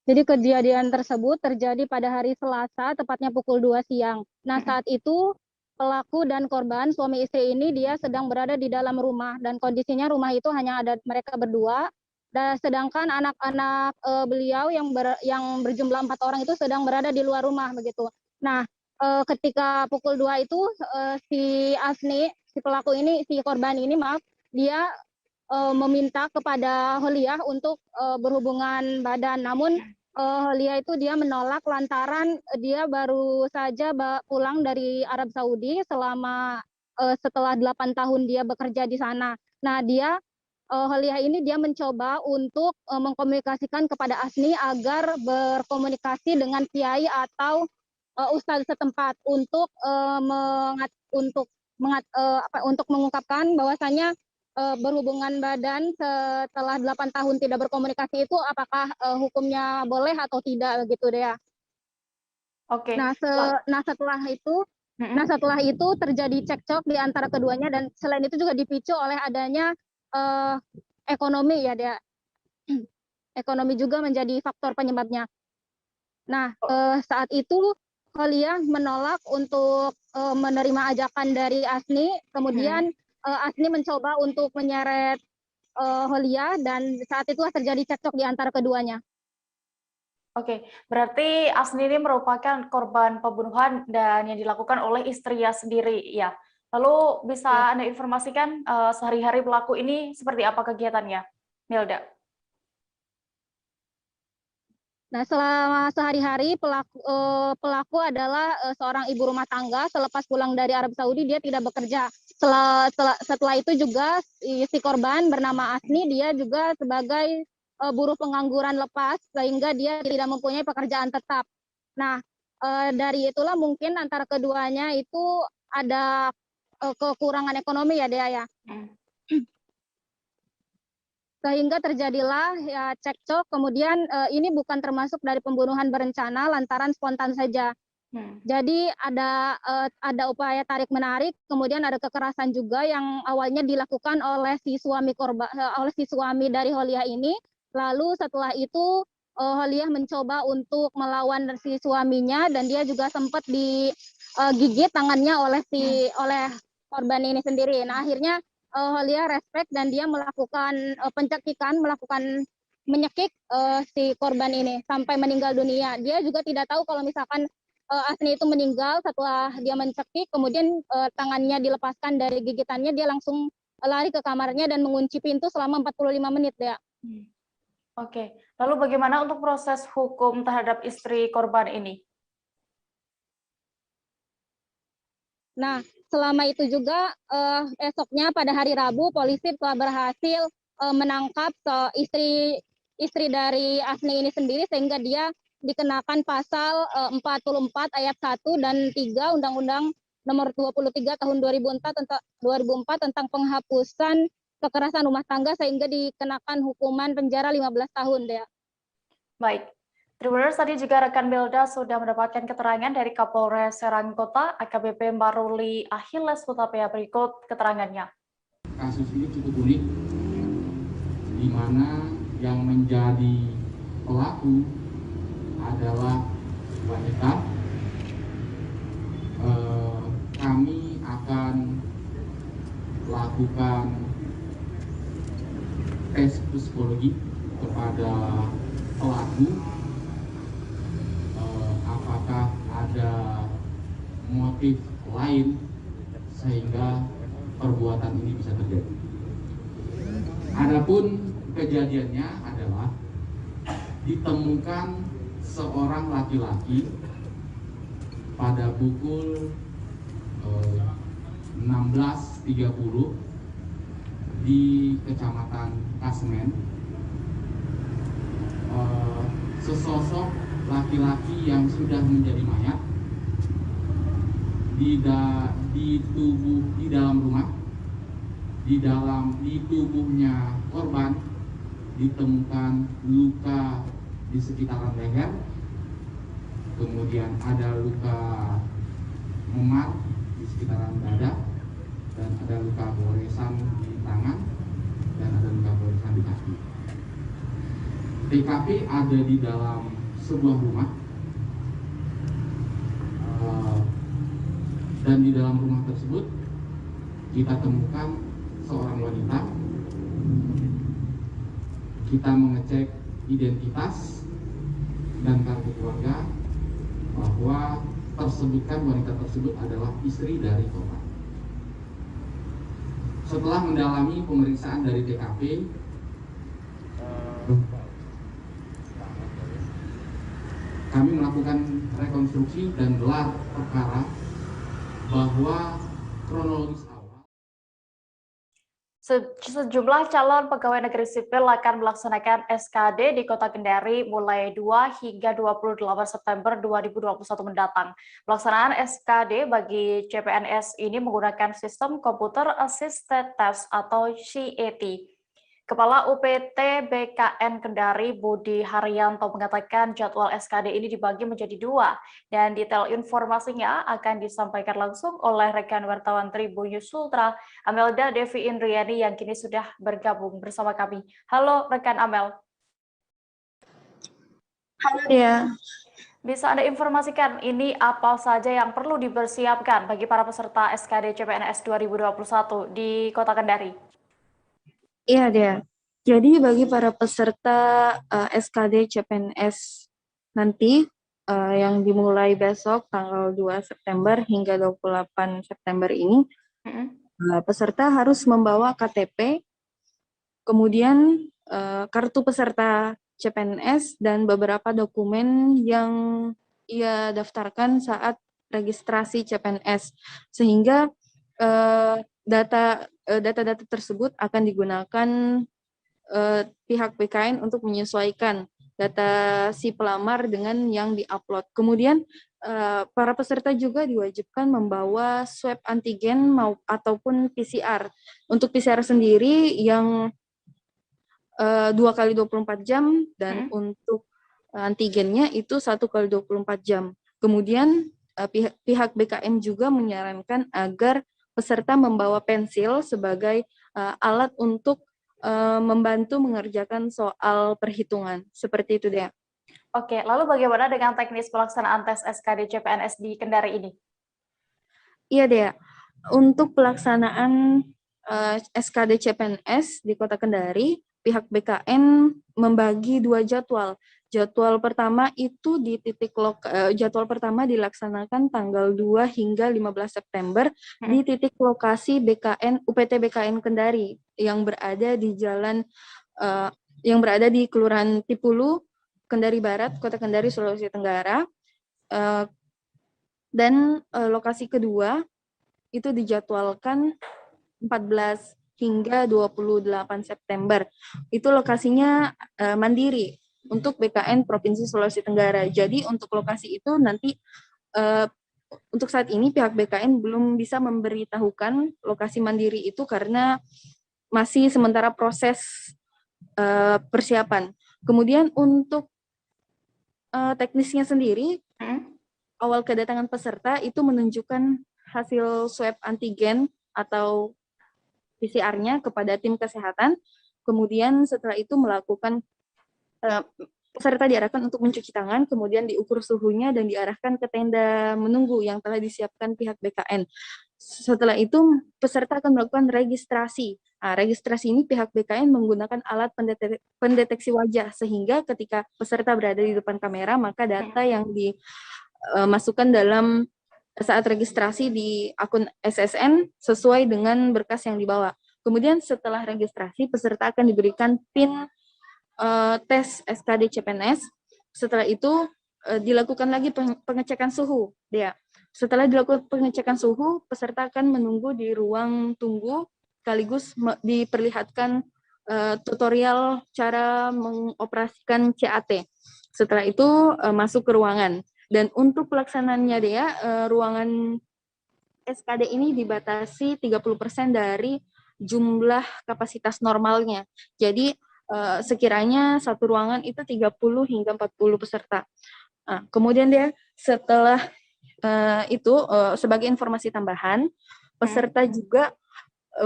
Jadi kejadian tersebut terjadi pada hari Selasa, tepatnya pukul 2 siang. Nah, saat itu pelaku dan korban, suami istri ini, dia sedang berada di dalam rumah. Dan kondisinya rumah itu hanya ada mereka berdua. Dan sedangkan anak-anak beliau yang berjumlah 4 orang itu sedang berada di luar rumah begitu. Nah, ketika pukul 2 itu si Asni, si pelaku ini, si korban ini, maaf, dia meminta kepada Holiah untuk berhubungan badan. Namun Holiah itu dia menolak lantaran dia baru saja pulang dari Arab Saudi setelah 8 tahun dia bekerja di sana. Nah, Holiah ini dia mencoba untuk mengkomunikasikan kepada Asni agar berkomunikasi dengan kiai atau ustadz setempat untuk mengungkapkan bahwasanya berhubungan badan setelah 8 tahun tidak berkomunikasi itu apakah hukumnya boleh atau tidak begitu deh. Oke. Nah, setelah itu terjadi cekcok di antara keduanya dan selain itu juga dipicu oleh adanya ekonomi ya dia. Ekonomi juga menjadi faktor penyebabnya. Nah, saat itu Holiah menolak untuk menerima ajakan dari Asni, kemudian Asni mencoba untuk menyeret Holiah dan saat itulah terjadi cekcok di antara keduanya. Oke, berarti Asni ini merupakan korban pembunuhan dan yang dilakukan oleh istrinya sendiri, ya. Lalu bisa Anda informasikan sehari-hari pelaku ini seperti apa kegiatannya, Milda? Nah, selama sehari-hari pelaku adalah seorang ibu rumah tangga. Selepas pulang dari Arab Saudi dia tidak bekerja. Setelah itu juga si korban bernama Asni, dia juga sebagai buruh pengangguran lepas sehingga dia tidak mempunyai pekerjaan tetap. Nah, dari itulah mungkin antara keduanya itu ada kekurangan ekonomi ya Dea ya. Sehingga terjadilah ya cekcok, kemudian ini bukan termasuk dari pembunuhan berencana lantaran spontan saja. Jadi ada upaya tarik menarik, kemudian ada kekerasan juga yang awalnya dilakukan oleh si suami dari Holiah ini. Lalu setelah itu Holiah mencoba untuk melawan si suaminya dan dia juga sempat digigit tangannya oleh korban ini sendiri. Nah, akhirnya Holiah respect dan dia melakukan pencekikan, menyekik si korban ini sampai meninggal dunia. Dia juga tidak tahu kalau misalkan Asni itu meninggal setelah dia mencekik, kemudian tangannya dilepaskan dari gigitannya, dia langsung lari ke kamarnya dan mengunci pintu selama 45 menit ya. Oke, lalu bagaimana untuk proses hukum terhadap istri korban ini? Nah, selama itu juga esoknya pada hari Rabu polisi telah berhasil menangkap istri dari Asni ini sendiri sehingga dia dikenakan pasal 44 ayat 1 dan 3 Undang-Undang Nomor 23 Tahun 2004 tentang penghapusan kekerasan rumah tangga sehingga dikenakan hukuman penjara 15 tahun deh. Baik. Tribuners, tadi juga rekan Milda sudah mendapatkan keterangan dari Kapolres Serang Kota, AKBP Maruli Achilles Hutapea. Berikut keterangannya. Kasus ini cukup unik, di mana yang menjadi pelaku adalah wanita. Kami akan lakukan tes psikologi kepada pelaku. Apakah ada motif lain sehingga perbuatan ini bisa terjadi. Adapun kejadiannya adalah ditemukan seorang laki-laki pada pukul 16.30 di Kecamatan Kasmen. Sesosok laki-laki yang sudah menjadi mayat di dalam rumah, di tubuhnya korban ditemukan luka di sekitaran leher, kemudian ada luka memar di sekitaran dada, dan ada luka goresan di tangan, dan ada luka goresan di kaki. TKP ada di dalam sebuah rumah, dan di dalam rumah tersebut kita temukan seorang wanita. Kita mengecek identitas dan kartu keluarga bahwa wanita tersebut adalah istri dari korban. Setelah mendalami pemeriksaan dari TKP, kami melakukan rekonstruksi dan gelar perkara bahwa kronologis Sejumlah calon pegawai negeri sipil akan melaksanakan SKD di Kota Kendari mulai 2 hingga 28 September 2021 mendatang. Pelaksanaan SKD bagi CPNS ini menggunakan sistem Computer Assisted Test atau CAT. Kepala UPT BKN Kendari Budi Haryanto mengatakan jadwal SKD ini dibagi menjadi 2 dan detail informasinya akan disampaikan langsung oleh rekan wartawan Tribun News Ultra, Amelda Devi Indriani yang kini sudah bergabung bersama kami. Halo rekan Amel. Halo Dea. Bisa Anda informasikan ini apa saja yang perlu dipersiapkan bagi para peserta SKD CPNS 2021 di Kota Kendari? Iya, Dea. Jadi bagi para peserta SKD CPNS nanti yang dimulai besok tanggal 2 September hingga 28 September ini, peserta harus membawa KTP, kemudian kartu peserta CPNS dan beberapa dokumen yang ia daftarkan saat registrasi CPNS, sehingga data-data tersebut akan digunakan pihak BKN untuk menyesuaikan data si pelamar dengan yang diupload. Kemudian para peserta juga diwajibkan membawa swab antigen ataupun PCR. Untuk PCR sendiri yang 2 kali 24 jam dan untuk antigennya itu 1 kali 24 jam. Kemudian pihak BKN juga menyarankan agar peserta membawa pensil sebagai alat untuk membantu mengerjakan soal perhitungan. Seperti itu, Dea. Oke, lalu bagaimana dengan teknis pelaksanaan tes SKD CPNS di Kendari ini? Iya, Dea. Untuk pelaksanaan SKD CPNS di Kota Kendari, pihak BKN membagi 2 jadwal. Jadwal pertama itu jadwal pertama dilaksanakan tanggal 2 hingga 15 September di titik lokasi UPT BKN Kendari yang berada di Kelurahan Tipulu, Kendari Barat, Kota Kendari, Sulawesi Tenggara. Dan lokasi kedua itu dijadwalkan 14 hingga 28 September. Itu lokasinya mandiri untuk BKN Provinsi Sulawesi Tenggara. Jadi untuk lokasi itu nanti untuk saat ini pihak BKN belum bisa memberitahukan lokasi mandiri itu karena masih sementara proses persiapan. Kemudian untuk teknisnya sendiri, awal kedatangan peserta itu menunjukkan hasil swab antigen atau PCR-nya kepada tim kesehatan. Kemudian setelah itu melakukan peserta diarahkan untuk mencuci tangan, kemudian diukur suhunya dan diarahkan ke tenda menunggu yang telah disiapkan pihak BKN. Setelah itu peserta akan melakukan registrasi. Registrasi ini pihak BKN menggunakan alat pendeteksi wajah, sehingga ketika peserta berada di depan kamera, maka data yang dimasukkan dalam saat registrasi di akun SSN sesuai dengan berkas yang dibawa. Kemudian setelah registrasi, peserta akan diberikan PIN tes SKD CPNS. Setelah itu dilakukan lagi pengecekan suhu. Setelah dilakukan pengecekan suhu, peserta akan menunggu di ruang tunggu, sekaligus diperlihatkan tutorial cara mengoperasikan CAT. Setelah itu masuk ke ruangan. Dan untuk pelaksanaannya ruangan SKD ini dibatasi 30% dari jumlah kapasitas normalnya. Jadi sekiranya satu ruangan itu 30 hingga 40 peserta. Nah, kemudian setelah itu sebagai informasi tambahan, peserta juga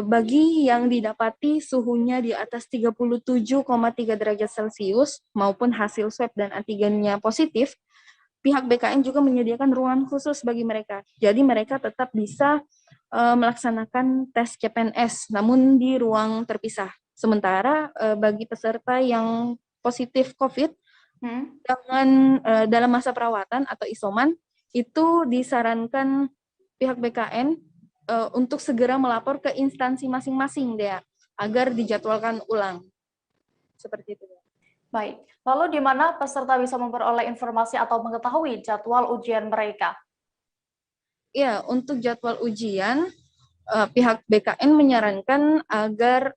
bagi yang didapati suhunya di atas 37,3 derajat Celcius maupun hasil swab dan antigennya positif, pihak BKN juga menyediakan ruangan khusus bagi mereka. Jadi mereka tetap bisa melaksanakan tes CPNS, namun di ruang terpisah. Sementara bagi peserta yang positif COVID, dalam masa perawatan atau isoman, itu disarankan pihak BKN untuk segera melapor ke instansi masing-masing, agar dijadwalkan ulang. Seperti itu. Baik, lalu di mana peserta bisa memperoleh informasi atau mengetahui jadwal ujian mereka? Ya, untuk jadwal ujian, pihak BKN menyarankan agar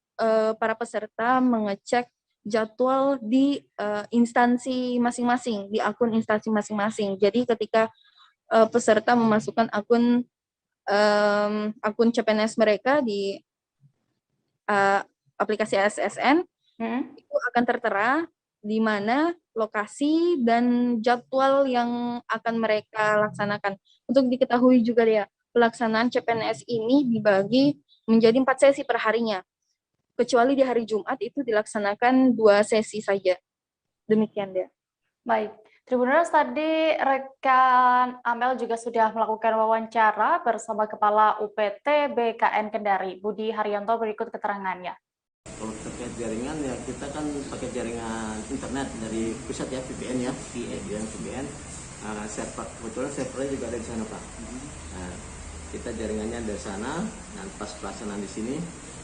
para peserta mengecek jadwal di instansi masing-masing, di akun instansi masing-masing. Jadi ketika peserta memasukkan akun CPNS mereka di aplikasi SSN, itu akan tertera di mana lokasi dan jadwal yang akan mereka laksanakan. Untuk diketahui juga pelaksanaan CPNS ini dibagi menjadi 4 sesi per harinya. Kecuali di hari Jumat itu dilaksanakan 2 sesi saja. Demikian Baik. Tribuners, tadi rekan Amel juga sudah melakukan wawancara bersama Kepala UPT BKN Kendari, Budi Haryanto. Berikut keterangannya. Kalau terkait jaringan kita kan pakai jaringan internet dari pusat VPN VPN. Kebetulan servernya juga ada di sana Pak. Nah, kita jaringannya dari sana. Dan pas pelaksanaan di sini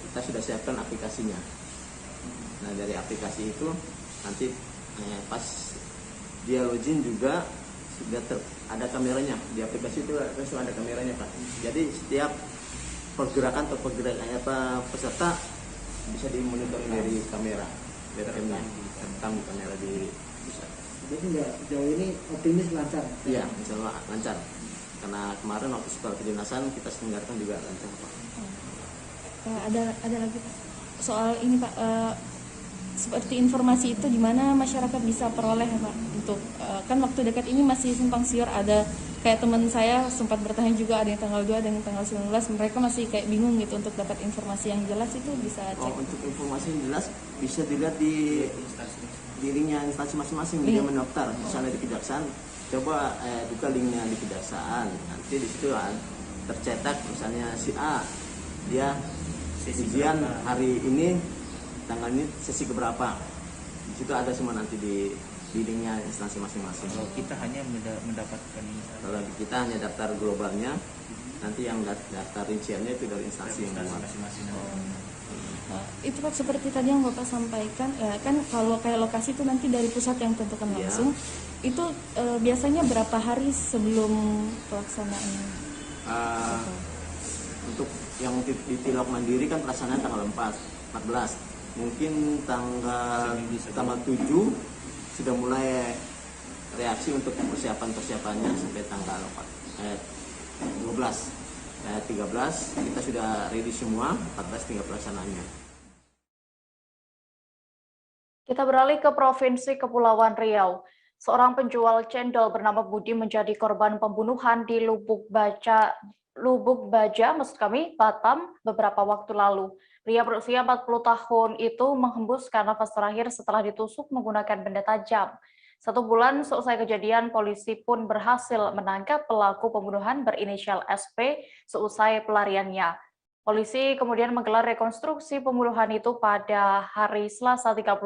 kita sudah siapkan aplikasinya. Nah dari aplikasi itu nanti pas dia login juga sudah ada kameranya di aplikasi itu langsung ada kameranya Pak. Jadi setiap pergerakan atau peserta bisa dimonitoring dari kamera webcamnya, terekam di kamera di pusat. Jadi sejauh ini optimis lancar? Iya, misalnya lancar. Karena kemarin waktu sekolah kedinasan kita selenggarakan juga lancar Pak. Ada lagi Pak. Soal ini Pak, seperti informasi itu di mana masyarakat bisa peroleh Pak, untuk kan waktu dekat ini masih simpang siur, ada kayak teman saya sempat bertanya juga, ada yang tanggal 2 dan yang tanggal 19, mereka masih kayak bingung gitu untuk dapat informasi yang jelas. Itu bisa cek. Untuk informasi yang jelas bisa dilihat di linknya instansi masing-masing. Dia mendaftar misalnya di Kejaksaan, coba buka linknya di Kejaksaan, nanti di situ tercetak misalnya si A dia ujian hari ini tanggal ini sesi keberapa, di situ ada semua nanti di linknya instansi masing-masing. Kalau kita hanya mendapatkan, kalau kita hanya daftar globalnya, nanti yang daftar rinciannya itu dari instansi yang masing-masing. Nah, itu Pak, seperti tadi yang Bapak sampaikan, kan kalau kayak lokasi itu nanti dari pusat yang tentukan langsung, itu biasanya berapa hari sebelum pelaksanaan? Untuk yang di Tilak Mandiri kan pelaksanaan tanggal 14. Mungkin tanggal 7 sudah mulai reaksi untuk persiapannya sampai tanggal 12. 13 kita sudah ready semua, 14 tinggal pelaksanaannya. Kita beralih ke Provinsi Kepulauan Riau. Seorang penjual cendol bernama Budi menjadi korban pembunuhan di Lubuk Baja, Batam beberapa waktu lalu. Pria berusia 40 tahun itu menghembuskan nafas terakhir setelah ditusuk menggunakan benda tajam. 1 bulan seusai kejadian, polisi pun berhasil menangkap pelaku pembunuhan berinisial SP seusai pelariannya. Polisi kemudian menggelar rekonstruksi pembunuhan itu pada hari Selasa 31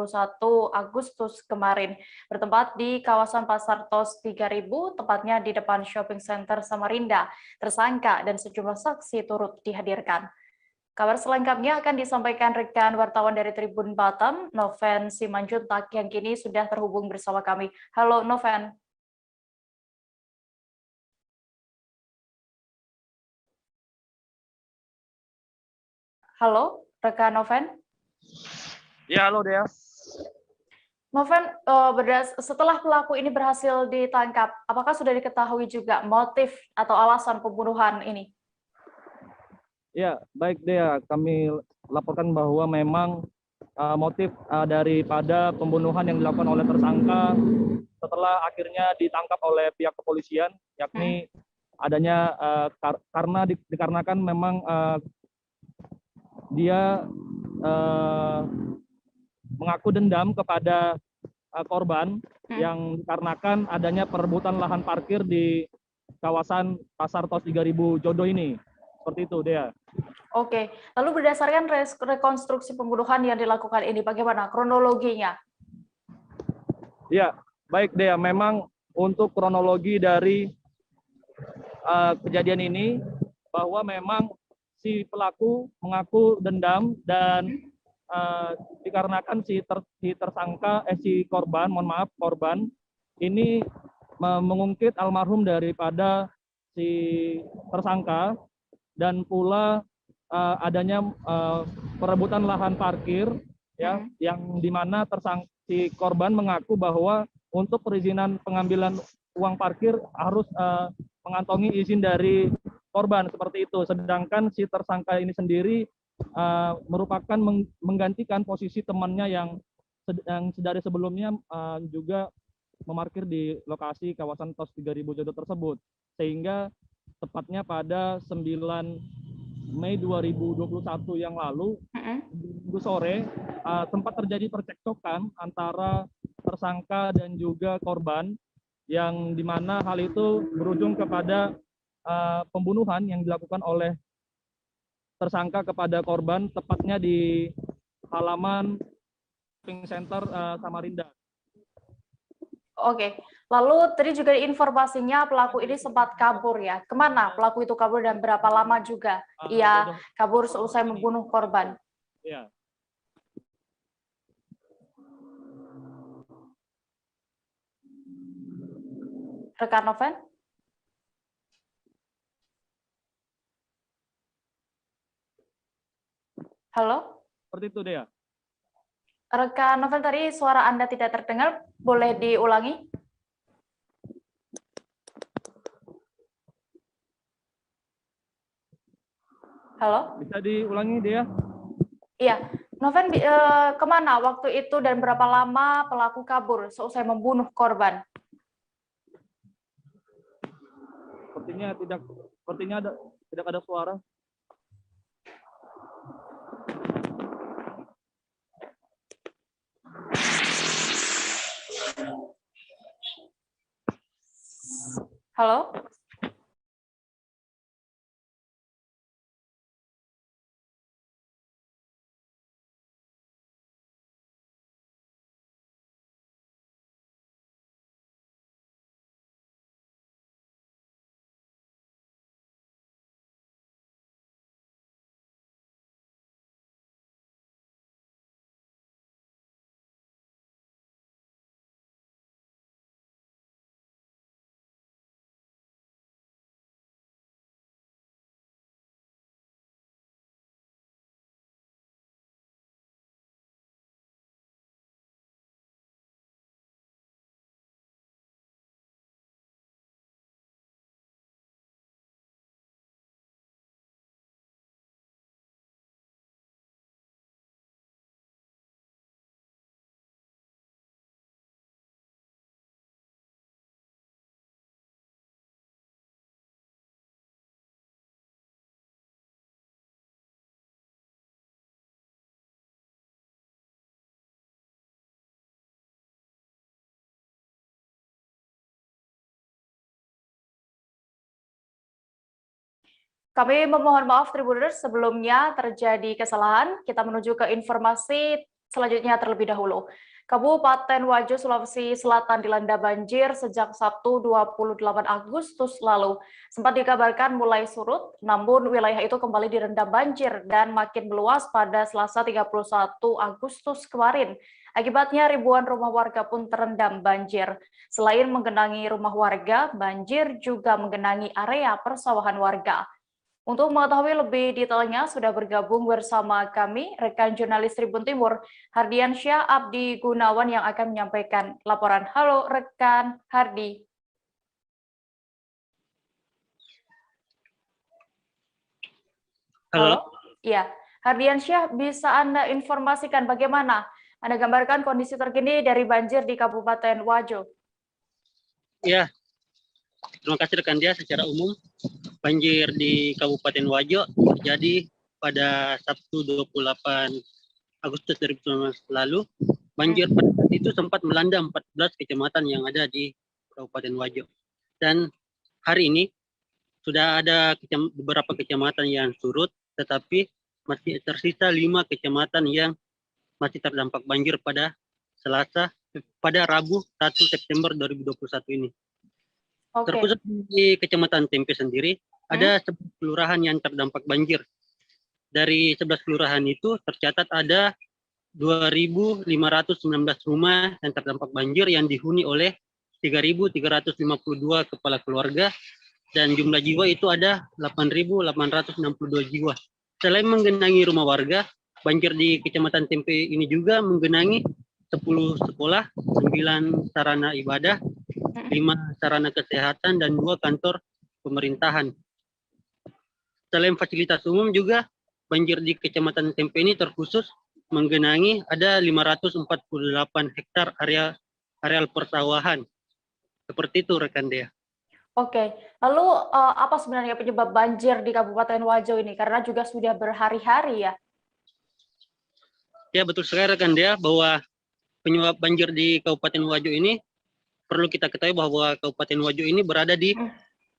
Agustus kemarin, bertempat di kawasan Pasar Tos 3000, tepatnya di depan Shopping Center Samarinda. Tersangka dan sejumlah saksi turut dihadirkan. Kabar selengkapnya akan disampaikan rekan wartawan dari Tribun Batam, Noven Simanjuntak, yang kini sudah terhubung bersama kami. Halo Noven. Halo, rekan Noven. Ya, halo Dea. Noven, setelah pelaku ini berhasil ditangkap, apakah sudah diketahui juga motif atau alasan pembunuhan ini? Ya, baik Dea, kami laporkan bahwa memang motif daripada pembunuhan yang dilakukan oleh tersangka setelah akhirnya ditangkap oleh pihak kepolisian, yakni adanya dikarenakan memang dia mengaku dendam kepada korban yang dikarenakan adanya perebutan lahan parkir di kawasan Pasar Tos 3000 Jodoh ini. Seperti itu, Dea. Oke, lalu berdasarkan rekonstruksi pembunuhan yang dilakukan ini, bagaimana kronologinya? Ya, baik Dea. Memang untuk kronologi dari kejadian ini, bahwa memang si pelaku mengaku dendam dan dikarenakan si korban ini mengungkit almarhum daripada si tersangka, dan pula adanya perebutan lahan parkir ya, yang dimana si korban mengaku bahwa untuk perizinan pengambilan uang parkir harus mengantongi izin dari korban, seperti itu. Sedangkan si tersangka ini sendiri merupakan menggantikan posisi temannya yang dari sebelumnya juga memarkir di lokasi kawasan Tos 3000 Jodoh tersebut, sehingga tepatnya pada 9 Mei 2021 yang lalu, Minggu sore, sempat terjadi percekcokan antara tersangka dan juga korban, yang dimana hal itu berujung kepada pembunuhan yang dilakukan oleh tersangka kepada korban, tepatnya di halaman shopping center Samarinda. Oke, lalu tadi juga informasinya pelaku ini sempat kabur ya. Kemana pelaku itu kabur dan berapa lama juga ia kabur seusai membunuh korban? Ya. Rekan Noven? Halo? Seperti itu, Dea. Rekan Novel, tadi suara Anda tidak terdengar, boleh diulangi? Halo? Bisa diulangi, Dea? Iya, Noven, kemana waktu itu dan berapa lama pelaku kabur seusai membunuh korban? Sepertinya tidak ada suara. Halo? Kami memohon maaf Tribuners, sebelumnya terjadi kesalahan. Kita menuju ke informasi selanjutnya terlebih dahulu. Kabupaten Wajo, Sulawesi Selatan dilanda banjir sejak Sabtu 28 Agustus lalu. Sempat dikabarkan mulai surut, namun wilayah itu kembali direndam banjir dan makin meluas pada Selasa 31 Agustus kemarin. Akibatnya ribuan rumah warga pun terendam banjir. Selain menggenangi rumah warga, banjir juga menggenangi area persawahan warga. Untuk mengetahui lebih detailnya, sudah bergabung bersama kami rekan jurnalis Tribun Timur, Hardiansyah Abdi Gunawan yang akan menyampaikan laporan. Halo rekan Hardi. Halo. Ya, Hardiansyah, bisa Anda informasikan bagaimana Anda gambarkan kondisi terkini dari banjir di Kabupaten Wajo? Ya, terima kasih rekan dia. Secara umum, banjir di Kabupaten Wajo terjadi pada Sabtu 28 Agustus 2019 lalu. Banjir pada saat itu sempat melanda 14 kecamatan yang ada di Kabupaten Wajo. Dan hari ini sudah ada beberapa kecamatan yang surut, tetapi masih tersisa 5 kecamatan yang masih terdampak banjir pada Rabu 1 September 2021 ini. Terkhusus di Kecamatan Tempe sendiri, ada 11 kelurahan yang terdampak banjir. Dari 11 kelurahan itu tercatat ada 2.519 rumah yang terdampak banjir yang dihuni oleh 3.352 kepala keluarga dan jumlah jiwa itu ada 8.862 jiwa. Selain menggenangi rumah warga, banjir di Kecamatan Tempe ini juga menggenangi 10 sekolah, 9 sarana ibadah, 5 sarana kesehatan, dan 2 kantor pemerintahan. Selain fasilitas umum juga, banjir di Kecamatan Tempe ini terkhusus menggenangi ada 548 hektar areal persawahan. Seperti itu rekan Dea. Oke, lalu apa sebenarnya penyebab banjir di Kabupaten Wajo ini? Karena juga sudah berhari-hari ya. Ya, betul sekali rekan Dea bahwa penyebab banjir di Kabupaten Wajo ini perlu kita ketahui bahwa Kabupaten Wajo ini berada di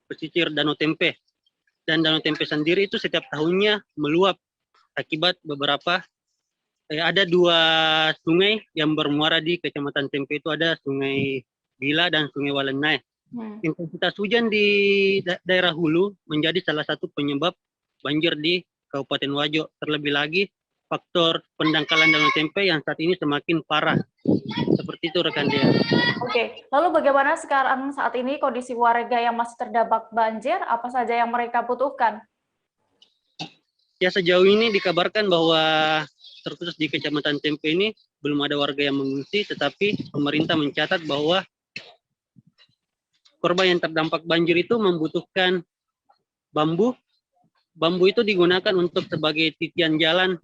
pesisir Danau Tempe. Dan Danau Tempe sendiri itu setiap tahunnya meluap akibat beberapa ada 2 sungai yang bermuara di Kecamatan Tempe, itu ada Sungai Bila dan Sungai Walenai. Intensitas hujan di daerah hulu menjadi salah satu penyebab banjir di Kabupaten Wajo. Terlebih lagi faktor pendangkalan Danau Tempe yang saat ini semakin parah. Seperti itu rekan Dea. Oke, lalu bagaimana sekarang saat ini kondisi warga yang masih terdampak banjir? Apa saja yang mereka butuhkan? Ya, sejauh ini dikabarkan bahwa terkhusus di Kecamatan Tempe ini belum ada warga yang mengungsi, tetapi pemerintah mencatat bahwa korban yang terdampak banjir itu membutuhkan bambu. Bambu itu digunakan untuk sebagai titian jalan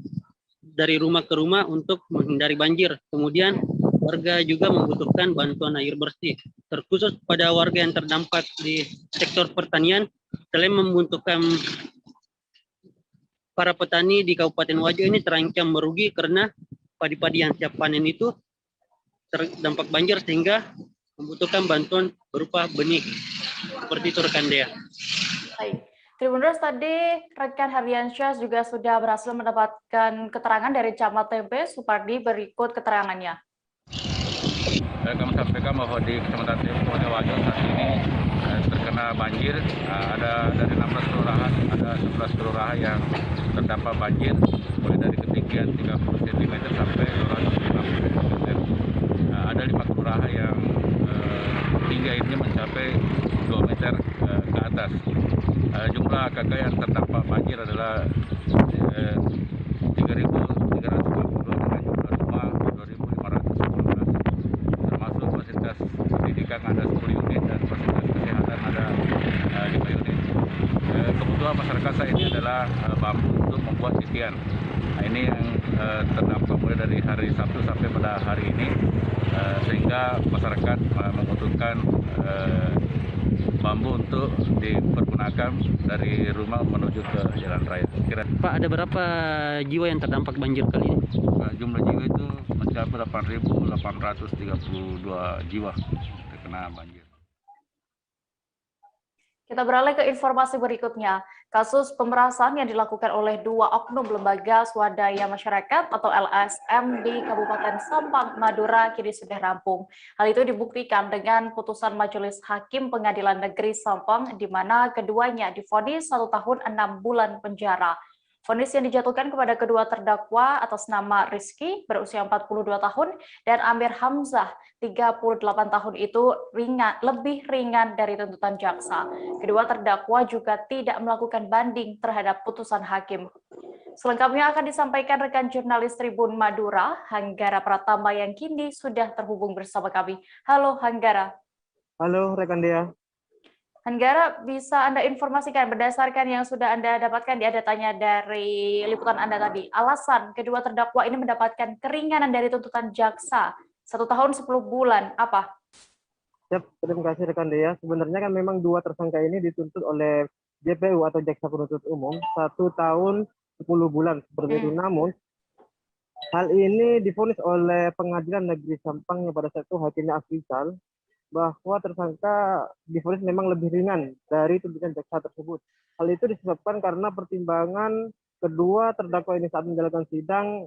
dari rumah ke rumah untuk menghindari banjir. Kemudian warga juga membutuhkan bantuan air bersih. Terkhusus pada warga yang terdampak di sektor pertanian, selain membutuhkan para petani di Kabupaten Wajo ini terancam merugi karena padi-padi yang siap panen itu terdampak banjir sehingga membutuhkan bantuan berupa benih. Seperti itu rekan Dea. Baik. Tribuners, tadi rekan Hardiansyah juga sudah berhasil mendapatkan keterangan dari Camat Tempe. Supardi, berikut keterangannya. Kami sampaikan bahwa di Kecamatan Tempe, Kabupaten Wajo saat ini terkena banjir. Ada dari 16 kelurahan, ada 11 kelurahan yang terdampak banjir, mulai dari ketinggian 30 cm sampai 250 cm. Ada 5 kelurahan yang tinggi airnya mencapai 2 meter ke atas. Jumlah KK yang terdampak banjir adalah 3.352 dengan jumlah rumah 2.514, termasuk fasilitas pendidikan ada 10 unit dan fasilitas kesehatan ada 5 unit. Kebutuhan masyarakat saat ini adalah bambu untuk membuat titian. Nah, ini yang terdampak mulai dari hari Sabtu sampai pada hari ini, sehingga masyarakat membutuhkan bambu untuk dipergunakan dari rumah menuju ke jalan raya. Pak, ada berapa jiwa yang terdampak banjir kali ini? Jumlah jiwa itu mencapai 8.832 jiwa terkena banjir. Kita beralih ke informasi berikutnya. Kasus pemerasan yang dilakukan oleh 2 oknum lembaga swadaya masyarakat atau LSM di Kabupaten Sampang, Madura kini sudah rampung. Hal itu dibuktikan dengan putusan Majelis Hakim Pengadilan Negeri Sampang di mana keduanya divonis 1 tahun 6 bulan penjara. Vonis yang dijatuhkan kepada kedua terdakwa atas nama Rizky berusia 42 tahun dan Amir Hamzah 38 tahun itu lebih ringan dari tuntutan jaksa. Kedua terdakwa juga tidak melakukan banding terhadap putusan hakim. Selengkapnya akan disampaikan rekan jurnalis Tribun Madura, Hanggara Pratama yang kini sudah terhubung bersama kami. Halo Hanggara. Halo rekan Dea. Hanggara, bisa Anda informasikan berdasarkan yang sudah Anda dapatkan di datanya dari liputan Anda tadi, alasan kedua terdakwa ini mendapatkan keringanan dari tuntutan jaksa 1 tahun 10 bulan, apa? Siap, terima kasih rekan Dea. Sebenarnya kan memang 2 tersangka ini dituntut oleh JPU atau Jaksa Penuntut Umum 1 tahun 10 bulan seperti itu. Namun hal ini divonis oleh Pengadilan Negeri Sampang yang pada saat itu hakimnya Afrizal bahwa tersangka divonis memang lebih ringan dari tuntutan jaksa tersebut. Hal itu disebabkan karena pertimbangan kedua terdakwa ini saat menjalankan sidang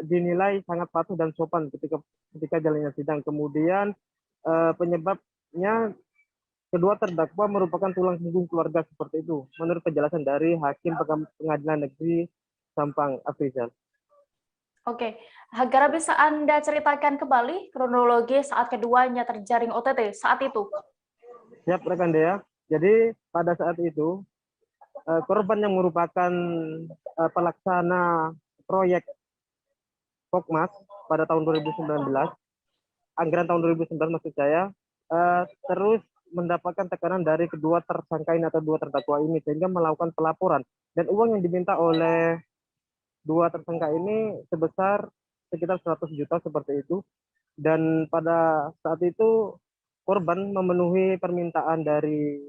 dinilai sangat patuh dan sopan ketika jalannya sidang. Kemudian penyebabnya kedua terdakwa merupakan tulang punggung keluarga seperti itu, menurut penjelasan dari Hakim Pengadilan Negeri Sampang Afrizal. Oke, Hanggara, bisa Anda ceritakan kembali kronologi saat keduanya terjaring OTT saat itu? Siap rekan Dea. Jadi pada saat itu korban yang merupakan pelaksana proyek Pokmas pada tahun 2019, anggaran tahun 2019 maksud saya, terus mendapatkan tekanan dari kedua tersangka ini atau 2 terdakwa ini sehingga melakukan pelaporan, dan uang yang diminta oleh 2 tersangka ini sebesar sekitar 100 juta seperti itu. Dan pada saat itu korban memenuhi permintaan dari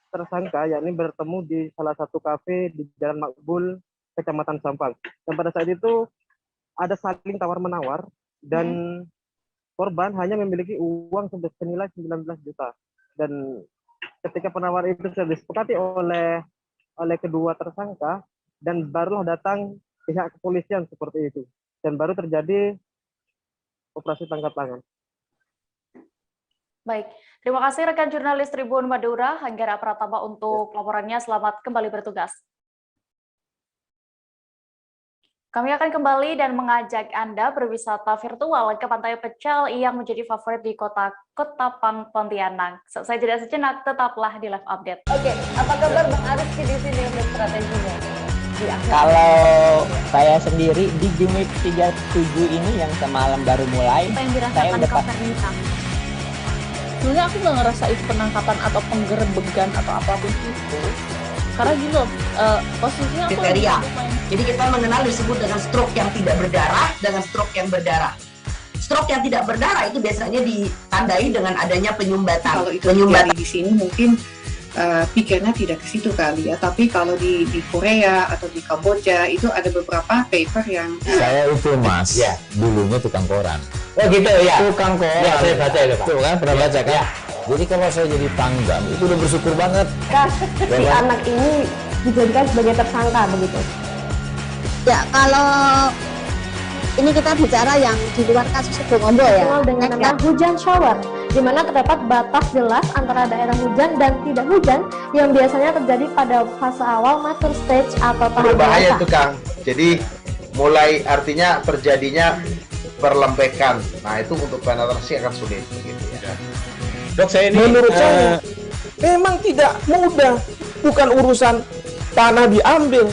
tersangka, yakni bertemu di salah satu kafe di Jalan Makbul, Kecamatan Sampang. Dan pada saat itu ada saling tawar-menawar dan korban hanya memiliki uang senilai 19 juta. Dan ketika penawar itu sudah disepakati oleh kedua tersangka, dan barulah datang pihak kepolisian seperti itu, dan baru terjadi operasi tangkap tangan. Baik, terima kasih rekan jurnalis Tribun Madura, Hanggara Pratama untuk laporannya. Selamat kembali bertugas. Kami akan kembali dan mengajak Anda berwisata virtual ke Pantai Pecel yang menjadi favorit di kota Pontianak. Saya jeda sejenak, tetaplah di Live Update. Oke, apa kabar Bang Aris di sini untuk strateginya? Kalau saya sendiri di Game Week 37 ini yang semalam baru mulai, saya udah sebenarnya aku nggak ngerasa itu penangkapan atau penggerebegan atau apapun itu, karena gini loh, posisinya aku kriteria. Jadi kita mengenal disebut dengan stroke yang tidak berdarah dengan stroke yang berdarah. Stroke yang tidak berdarah itu biasanya ditandai dengan adanya penyumbatan. Kalau itu terjadi di sini mungkin pikirnya tidak ke situ kali ya, tapi kalau di Korea atau di Kamboja itu ada beberapa paper yang saya itu mas, ya, dulunya tukang koran. Oh gitu ya. Tukang koran. Ya, saya baca itu Pak. Tuh kan pernah baca kan? Ya. Jadi kalau saya jadi pangdam itu udah bersyukur banget. Si anak ini dijadikan sebagai tersangka begitu. Ya, kalau ini kita bicara yang di luar kasus Sebongombo ya, dengan nama hujan shower, di mana terdapat batas jelas antara daerah hujan dan tidak hujan yang biasanya terjadi pada fase awal mature stage atau tahap berbahaya itu Kang. Jadi mulai artinya terjadinya perlembekan. Nah itu untuk penetrasi akan sulit begitu ya. Dok, saya ini menurut saya memang tidak mudah, bukan urusan tanah diambil.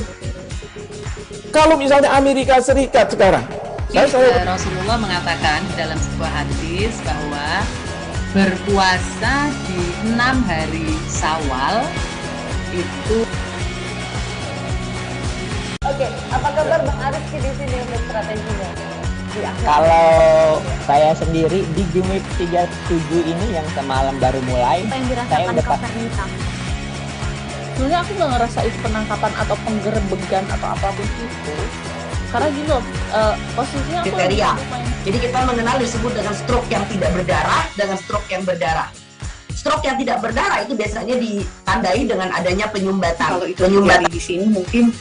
Kalau misalnya Amerika Serikat sekarang, Rasulullah mengatakan dalam sebuah hadis bahwa berpuasa di 6 hari Syawal itu. Oke, apa kabar Bang Aris di sini untuk strateginya? Kalau saya sendiri di Game Week 37 ini yang semalam baru mulai, saya udah sebenarnya aku nggak ngerasa itu penangkapan atau penggerebegan atau apapun itu, karena gini loh, posisinya kriteria. Jadi kita mengenal disebut dengan stroke yang tidak berdarah dengan stroke yang berdarah. Stroke yang tidak berdarah itu biasanya ditandai dengan adanya penyumbatan. Kalau itu terjadi di sini mungkin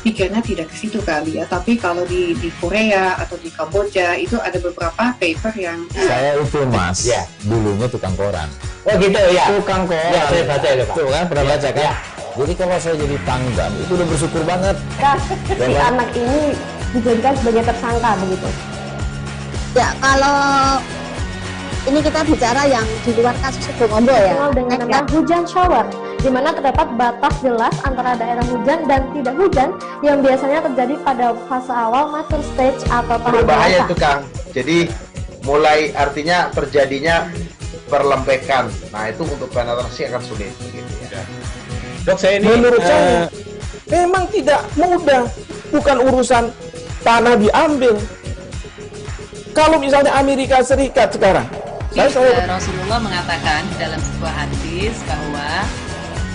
pikirnya tidak ke situ kali ya, tapi kalau di Korea atau di Kamboja itu ada beberapa paper yang saya itu mas, ya dulunya tukang koran. Oh gitu ya, tukang koran. Ya saya baca itu pak. Tuh kan pernah baca kan? Ya. Jadi kalau saya jadi tanggam itu udah bersyukur banget. Si anak ini dijadikan sebagai tersangka begitu. Ya kalau ini kita bicara yang di luar kasus Situbondo ya, dengan nama hujan shower, di mana terdapat batas jelas antara daerah hujan dan tidak hujan yang biasanya terjadi pada fase awal mature stage atau tahap berbahaya itu Kang. Jadi mulai artinya terjadinya perlempekan. Nah itu untuk penetrasi akan sulit. Begitu, ya. Dok saya ini menurut saya memang tidak mudah, bukan urusan tanah diambil. Kalau misalnya Amerika Serikat sekarang. Rasulullah mengatakan dalam sebuah hadis bahwa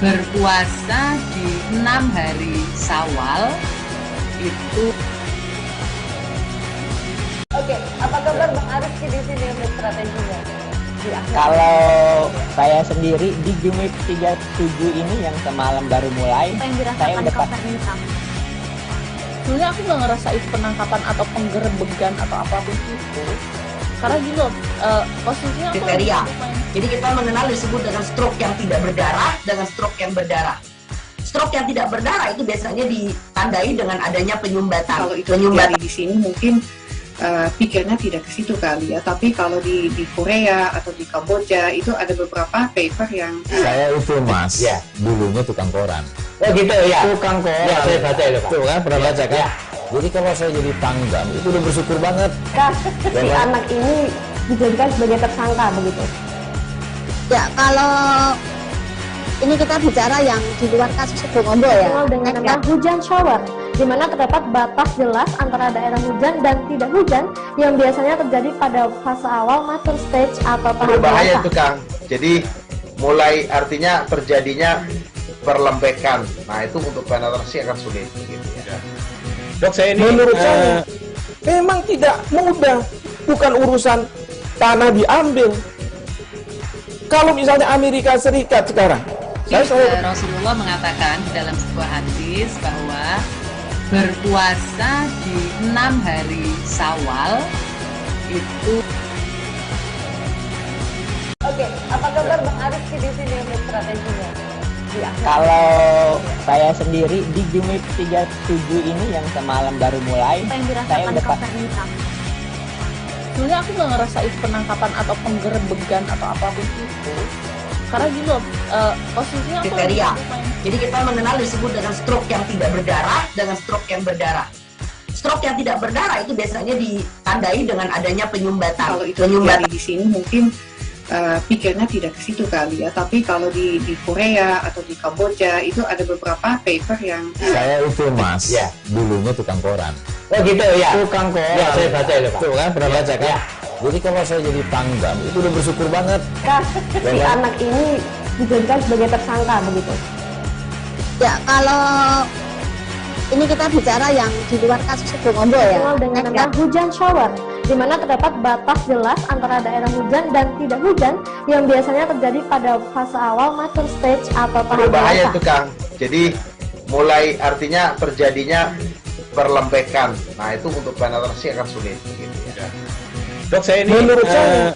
berpuasa di 6 hari Syawal itu. Oke, apa kabar Bang Arifki di sini untuk strateginya? Kalau saya sendiri di Gimik 37 ini yang semalam baru mulai, saya udah sebenarnya aku nggak ngerasain penangkapan atau penggerebegan atau apapun itu. Karena gini loh, posisinya kriteria. Jadi kita mengenal disebut dengan stroke yang tidak berdarah dengan stroke yang berdarah. Stroke yang tidak berdarah itu biasanya ditandai dengan adanya penyumbatan. Kalau itu terjadi di sini mungkin pikirnya tidak ke situ kali ya, tapi kalau di Korea atau di Kamboja itu ada beberapa paper yang saya itu mas, ya dulunya tukang koran. Oh gitu ya, tukang koran. Ya saya baca itu pak. Tuh kan pernah baca kan? Ya. Jadi kalau saya jadi tanggam itu udah bersyukur banget. Si anak ini dijadikan sebagai tersangka begitu. Ya kalau ini kita bicara yang di luar kasus Situbondo ya, dengan nama hujan shower, di mana terdapat batas jelas antara daerah hujan dan tidak hujan yang biasanya terjadi pada fase awal mature stage atau tahap berbahaya itu Kang. Jadi mulai artinya terjadinya perlempekan. Nah itu untuk penetrasi akan sulit. Begitu, ya. Dok saya ini menurut saya memang tidak mudah, bukan urusan tanah diambil. Kalau misalnya Amerika Serikat sekarang, Rasulullah mengatakan dalam sebuah hadis bahwa berpuasa di 6 hari Syawal itu. Oke, apa kabar Bang Arifki di sini untuk strateginya? Kalau saya sendiri di Gimik 37 ini yang semalam baru mulai, saya udah sebenarnya aku nggak ngerasain penangkapan atau penggerebegan atau apapun itu. Karena gini loh, posisinya kriteria. Jadi kita mengenal disebut dengan stroke yang tidak berdarah dengan stroke yang berdarah. Stroke yang tidak berdarah itu biasanya ditandai dengan adanya penyumbatan. Kalau itu terjadi di sini mungkin pikirnya tidak ke situ kali ya, tapi kalau di Korea atau di Kamboja itu ada beberapa paper yang saya itu mas, ya dulunya tukang koran. Oh gitu ya, tukang koran. Ya saya baca itu pak. Tuh kan pernah baca kan? Ya. Jadi kalau saya jadi tanggam itu udah bersyukur banget. Si anak ini dijadikan sebagai tersangka begitu. Ya kalau ini kita bicara yang di luar kasus Situbondo ya, dengan nama hujan shower, di mana terdapat batas jelas antara daerah hujan dan tidak hujan yang biasanya terjadi pada fase awal mature stage atau tahap berbahaya itu Kang. Jadi mulai artinya terjadinya perlempekan. Nah itu untuk penetrasi akan sulit. Begitu, ya. Dok saya ini menurut saya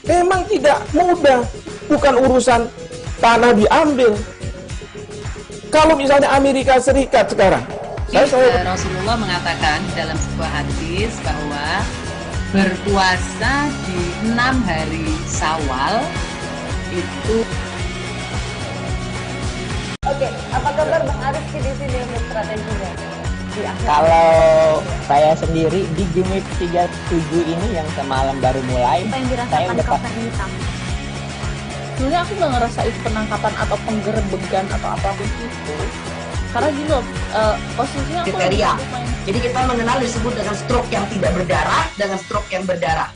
memang tidak mudah, bukan urusan tanah diambil. Kalau misalnya Amerika Serikat sekarang, Rasulullah mengatakan dalam sebuah hadis bahwa berpuasa di 6 hari Syawal itu. Oke, apa kabar Bang Arifki di sini untuk strateginya? Kalau saya sendiri di Gimik 37 ini yang semalam baru mulai, saya udah sebenarnya aku nggak ngerasain penangkapan atau penggerebegan atau apapun itu. Karena gini loh, posisinya kriteria. Jadi kita mengenal disebut dengan stroke yang tidak berdarah dengan stroke yang berdarah.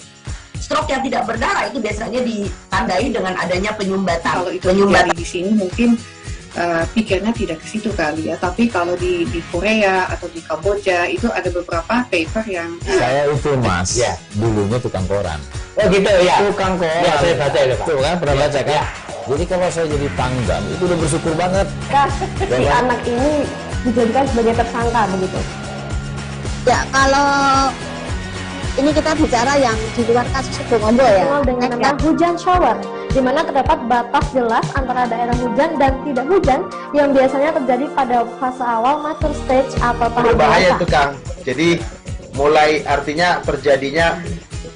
Stroke yang tidak berdarah itu biasanya ditandai dengan adanya penyumbatan. Kalau itu terjadi di sini mungkin pikirnya tidak ke situ kali ya, tapi kalau di Korea atau di Kamboja itu ada beberapa paper yang saya itu mas, ya dulunya tukang koran. Oh gitu ya. Tukang koran. Ya saya baca itu Pak. Tuh kan pernah baca kan? Ya. Jadi kalau saya jadi Tanggan itu udah bersyukur banget. Si anak ini dijadikan sebagai tersangka begitu. Ya kalau ini kita bicara yang di luar kasus Situbondo ya. Dengan nama hujan shower, di mana terdapat batas jelas antara daerah hujan dan tidak hujan yang biasanya terjadi pada fase awal mature stage atau tahap berbahaya itu Kang. Jadi mulai artinya terjadinya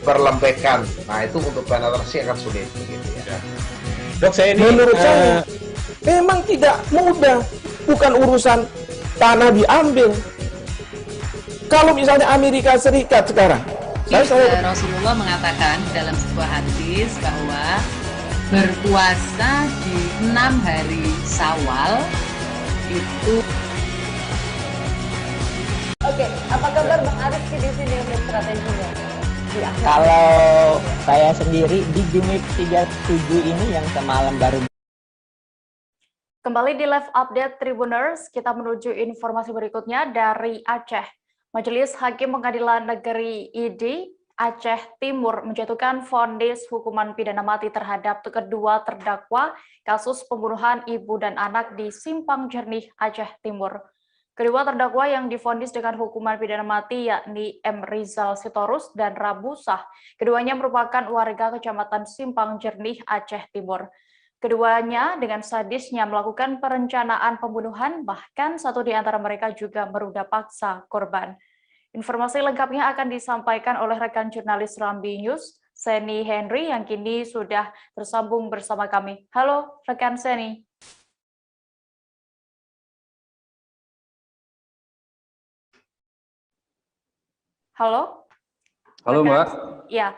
perlempekan. Nah itu untuk penetrasi akan sulit begitu ya. Dok, saya ini menurut saya memang tidak mudah, bukan urusan tanah diambil. Kalau misalnya Amerika Serikat sekarang, Rasulullah mengatakan dalam sebuah hadis bahwa berpuasa di 6 hari Syawal itu. Oke, apa kabar Bang Arif di sini untuk strateginya? Kalau saya sendiri di Gimik 37 ini yang semalam baru. Kembali di live update Tribuners, kita menuju informasi berikutnya dari Aceh. Majelis Hakim Pengadilan Negeri ID Aceh Timur menjatuhkan vonis hukuman pidana mati terhadap kedua terdakwa kasus pembunuhan ibu dan anak di Simpang Jernih, Aceh Timur. Kedua terdakwa yang divonis dengan hukuman pidana mati yakni M. Rizal Sitorus dan Rabu Sah. Keduanya merupakan warga Kecamatan Simpang Jernih, Aceh Timur. Keduanya dengan sadisnya melakukan perencanaan pembunuhan, bahkan satu di antara mereka juga meruda paksa korban. Informasi lengkapnya akan disampaikan oleh rekan jurnalis Rambi News, Seni Henry, yang kini sudah tersambung bersama kami. Halo, rekan Seni. Halo? Halo Mbak. Ya,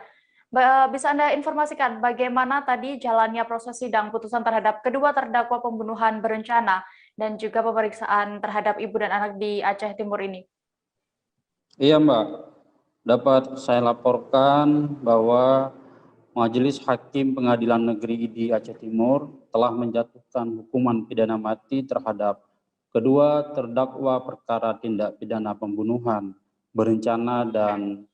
bisa Anda informasikan bagaimana tadi jalannya proses sidang putusan terhadap kedua terdakwa pembunuhan berencana dan juga pemeriksaan terhadap ibu dan anak di Aceh Timur ini? Iya Mbak, dapat saya laporkan bahwa Majelis Hakim Pengadilan Negeri ID Aceh Timur telah menjatuhkan hukuman pidana mati terhadap kedua terdakwa perkara tindak pidana pembunuhan berencana dan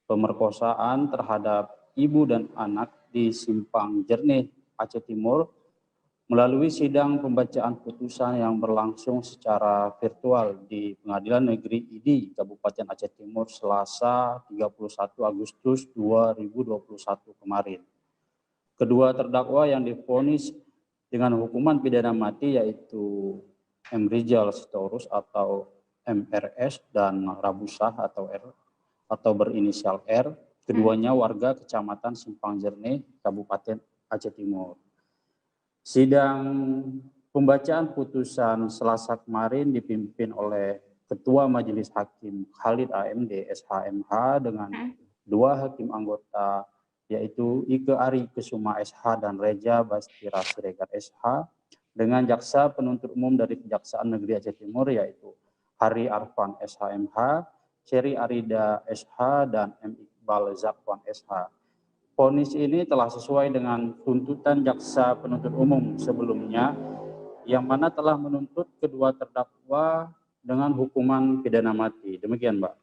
pemerkosaan terhadap ibu dan anak di Simpang Jernih, Aceh Timur melalui sidang pembacaan putusan yang berlangsung secara virtual di Pengadilan Negeri ID Kabupaten Aceh Timur Selasa 31 Agustus 2021 kemarin. Kedua terdakwa yang divonis dengan hukuman pidana mati yaitu M. Rizal Sitorus atau MRS dan Rabu Sah atau R atau berinisial R, keduanya warga Kecamatan Simpang Jernih, Kabupaten Aceh Timur. Sidang pembacaan putusan Selasa kemarin dipimpin oleh Ketua Majelis Hakim Khalid AMD SHMH dengan dua hakim anggota yaitu Ike Ari Kesuma SH dan Reja Bastira Siregar SH dengan jaksa penuntut umum dari Kejaksaan Negeri Aceh Timur yaitu Hari Arfan SHMH, Seri Arida SH, dan M. Iqbal Zakwan SH. Vonis ini telah sesuai dengan tuntutan jaksa penuntut umum sebelumnya, yang mana telah menuntut kedua terdakwa dengan hukuman pidana mati. Demikian, Mbak.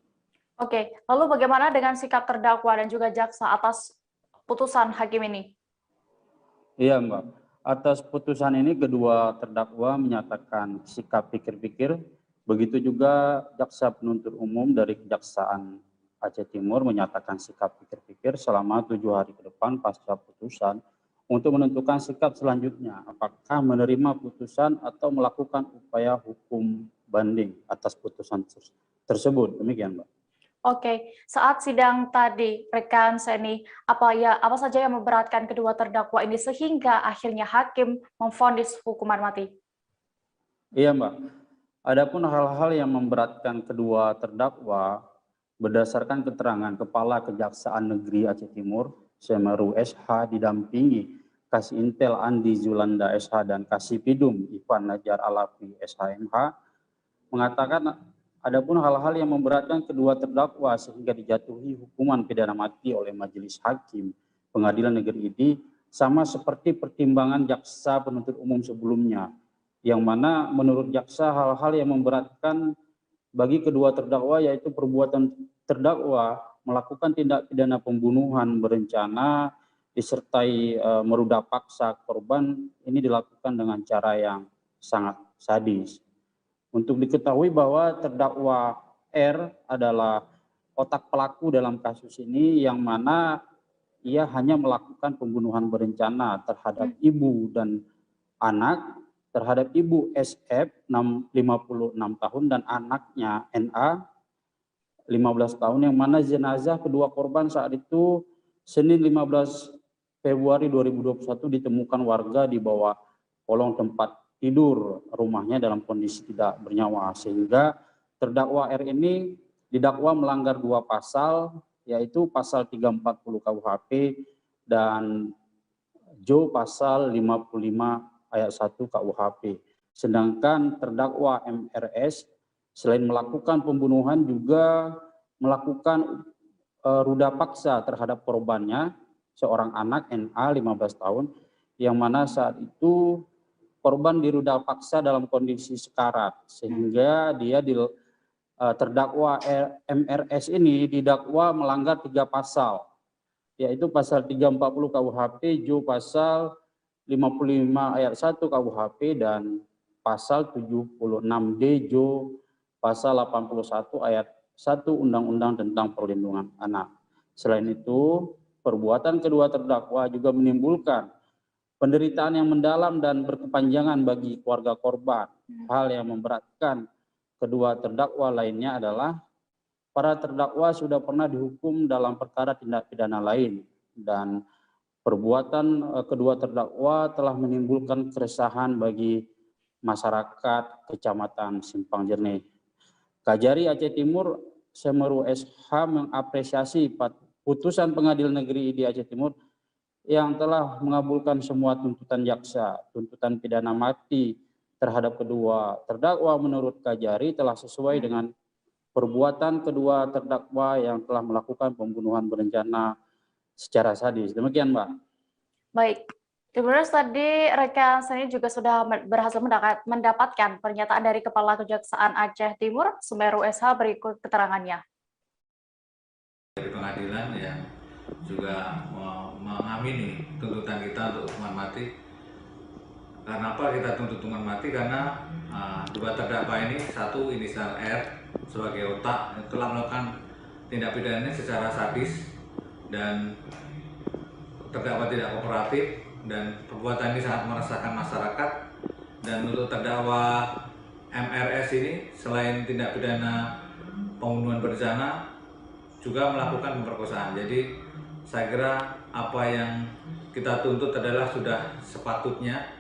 Oke, lalu bagaimana dengan sikap terdakwa dan juga jaksa atas putusan hakim ini? Iya, Mbak. Atas putusan ini kedua terdakwa menyatakan sikap pikir-pikir. Begitu juga jaksa penuntut umum dari Kejaksaan Aceh Timur menyatakan sikap pikir-pikir selama 7 hari ke depan pasca putusan untuk menentukan sikap selanjutnya, apakah menerima putusan atau melakukan upaya hukum banding atas putusan tersebut. Demikian, Mbak. Oke, saat sidang tadi, rekan Seni, apa saja yang memberatkan kedua terdakwa ini sehingga akhirnya hakim memvonis hukuman mati? Iya, Mbak. Adapun hal-hal yang memberatkan kedua terdakwa berdasarkan keterangan Kepala Kejaksaan Negeri Aceh Timur, Semeru SH didampingi Kasih Intel Andi Zulanda SH dan Kasih Pidum Ivan Najar Alafi SHMH, mengatakan adapun hal-hal yang memberatkan kedua terdakwa sehingga dijatuhi hukuman pidana mati oleh Majelis Hakim Pengadilan Negeri ID sama seperti pertimbangan jaksa penuntut umum sebelumnya, yang mana menurut jaksa hal-hal yang memberatkan bagi kedua terdakwa yaitu perbuatan terdakwa melakukan tindak pidana pembunuhan berencana disertai merudak paksa korban ini dilakukan dengan cara yang sangat sadis. Untuk diketahui bahwa terdakwa R adalah otak pelaku dalam kasus ini, yang mana ia hanya melakukan pembunuhan berencana terhadap ibu dan anak, terhadap ibu SF 56 tahun dan anaknya NA 15 tahun, yang mana jenazah kedua korban saat itu Senin 15 Februari 2021 ditemukan warga di bawah kolong tempat tidur rumahnya dalam kondisi tidak bernyawa, sehingga terdakwa R ini didakwa melanggar 2 pasal, yaitu pasal 340 KUHP dan Jo pasal 55 ayat 1 KUHP. Sedangkan terdakwa MRS selain melakukan pembunuhan juga melakukan ruda paksa terhadap korbannya, seorang anak NA 15 tahun, yang mana saat itu korban diruda paksa dalam kondisi sekarat, sehingga dia terdakwa MRS ini didakwa melanggar 3 pasal, yaitu pasal 340 KUHP, Jo pasal 55 ayat 1 KUHP, dan pasal 76D Jo pasal 81 ayat 1 Undang-Undang tentang Perlindungan Anak. Selain itu, perbuatan kedua terdakwa juga menimbulkan penderitaan yang mendalam dan berkepanjangan bagi keluarga korban. Hal yang memberatkan kedua terdakwa lainnya adalah para terdakwa sudah pernah dihukum dalam perkara tindak pidana lain, dan perbuatan kedua terdakwa telah menimbulkan keresahan bagi masyarakat Kecamatan Simpang Jernih. Kajari Aceh Timur Semeru SH mengapresiasi putusan Pengadilan Negeri di Aceh Timur yang telah mengabulkan semua tuntutan jaksa. Tuntutan pidana mati terhadap kedua terdakwa menurut Kajari telah sesuai dengan perbuatan kedua terdakwa yang telah melakukan pembunuhan berencana secara sadis. Demikian, Mbak. Baik. Terus tadi rekan saya juga sudah berhasil mendapatkan pernyataan dari Kepala Kejaksaan Aceh Timur, Semeru SH, berikut keterangannya. Dari pengadilan yang juga mengamini tuntutan kita untuk hukuman mati. Karena apa kita tuntut hukuman mati? Karena dua terdakwa ini, satu inisial R sebagai otak yang telah melakukan tindak pidana secara sadis dan terdakwa tidak kooperatif, dan perbuatan ini sangat meresahkan masyarakat. Dan untuk terdakwa MRS ini selain tindak pidana pembunuhan berencana juga melakukan pemerkosaan. Jadi saya kira apa yang kita tuntut adalah sudah sepatutnya,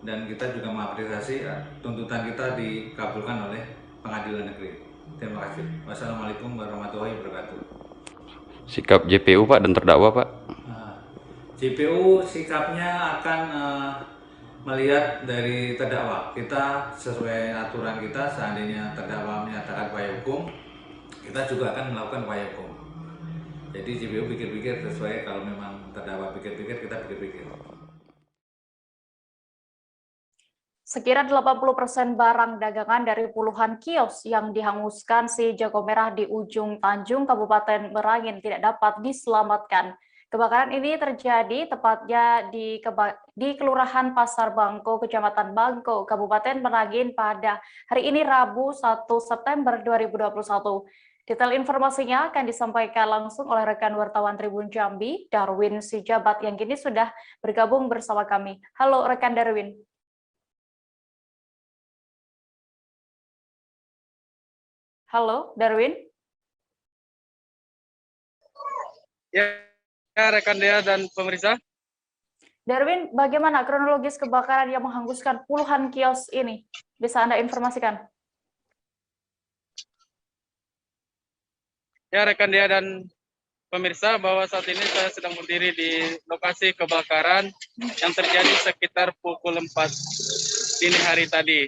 dan kita juga mengapresiasi tuntutan kita dikabulkan oleh Pengadilan Negeri. Terima kasih. Wassalamualaikum warahmatullahi wabarakatuh. Sikap JPU Pak dan terdakwa Pak? JPU sikapnya akan melihat dari terdakwa. Kita sesuai aturan kita, seandainya terdakwa menyatakan upaya hukum, kita juga akan melakukan upaya hukum. Jadi JPU pikir-pikir sesuai, kalau memang terdakwa pikir-pikir, kita pikir-pikir. Sekira 80% barang dagangan dari puluhan kios yang dihanguskan si jago merah di ujung Tanjung, Kabupaten Merangin tidak dapat diselamatkan. Kebakaran ini terjadi tepatnya di Kelurahan Pasar Bangko, Kecamatan Bangko, Kabupaten Merangin pada hari ini Rabu 1 September 2021. Detail informasinya akan disampaikan langsung oleh rekan wartawan Tribun Jambi, Darwin Sijabat, yang kini sudah bergabung bersama kami. Halo rekan Darwin. Halo Darwin. Ya, rekan Dea dan pemirsa. Darwin, bagaimana kronologis kebakaran yang menghanguskan puluhan kios ini? Bisa Anda informasikan? Ya, rekan Dea dan pemirsa, bahwa saat ini saya sedang berdiri di lokasi kebakaran yang terjadi sekitar pukul 4 dini hari tadi.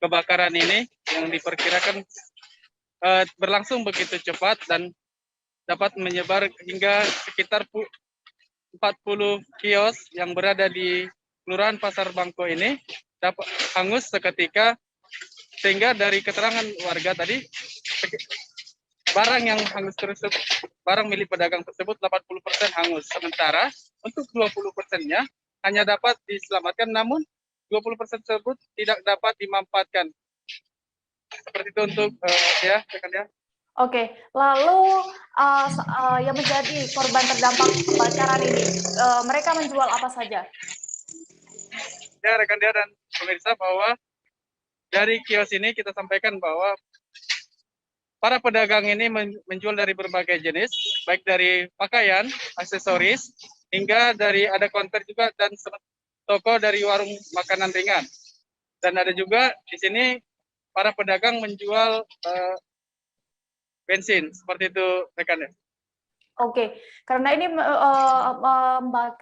Kebakaran ini yang diperkirakan berlangsung begitu cepat dan dapat menyebar hingga sekitar 40 kios yang berada di Kelurahan Pasar Bangko ini dapat hangus seketika, sehingga dari keterangan warga tadi barang yang hangus tersebut, barang milik pedagang tersebut 80% hangus. Sementara untuk 20%-nya hanya dapat diselamatkan, namun 20% tersebut tidak dapat dimanfaatkan. Seperti itu untuk ya, rekan ya. Oke, lalu yang menjadi korban terdampak kebakaran ini, mereka menjual apa saja? Ya, rekan dia dan pemirsa, bahwa dari kios ini kita sampaikan bahwa para pedagang ini menjual dari berbagai jenis, baik dari pakaian, aksesoris, hingga dari ada konter juga, dan toko dari warung makanan ringan. Dan ada juga di sini para pedagang menjual bensin, seperti itu rekan ya. Oke, karena ini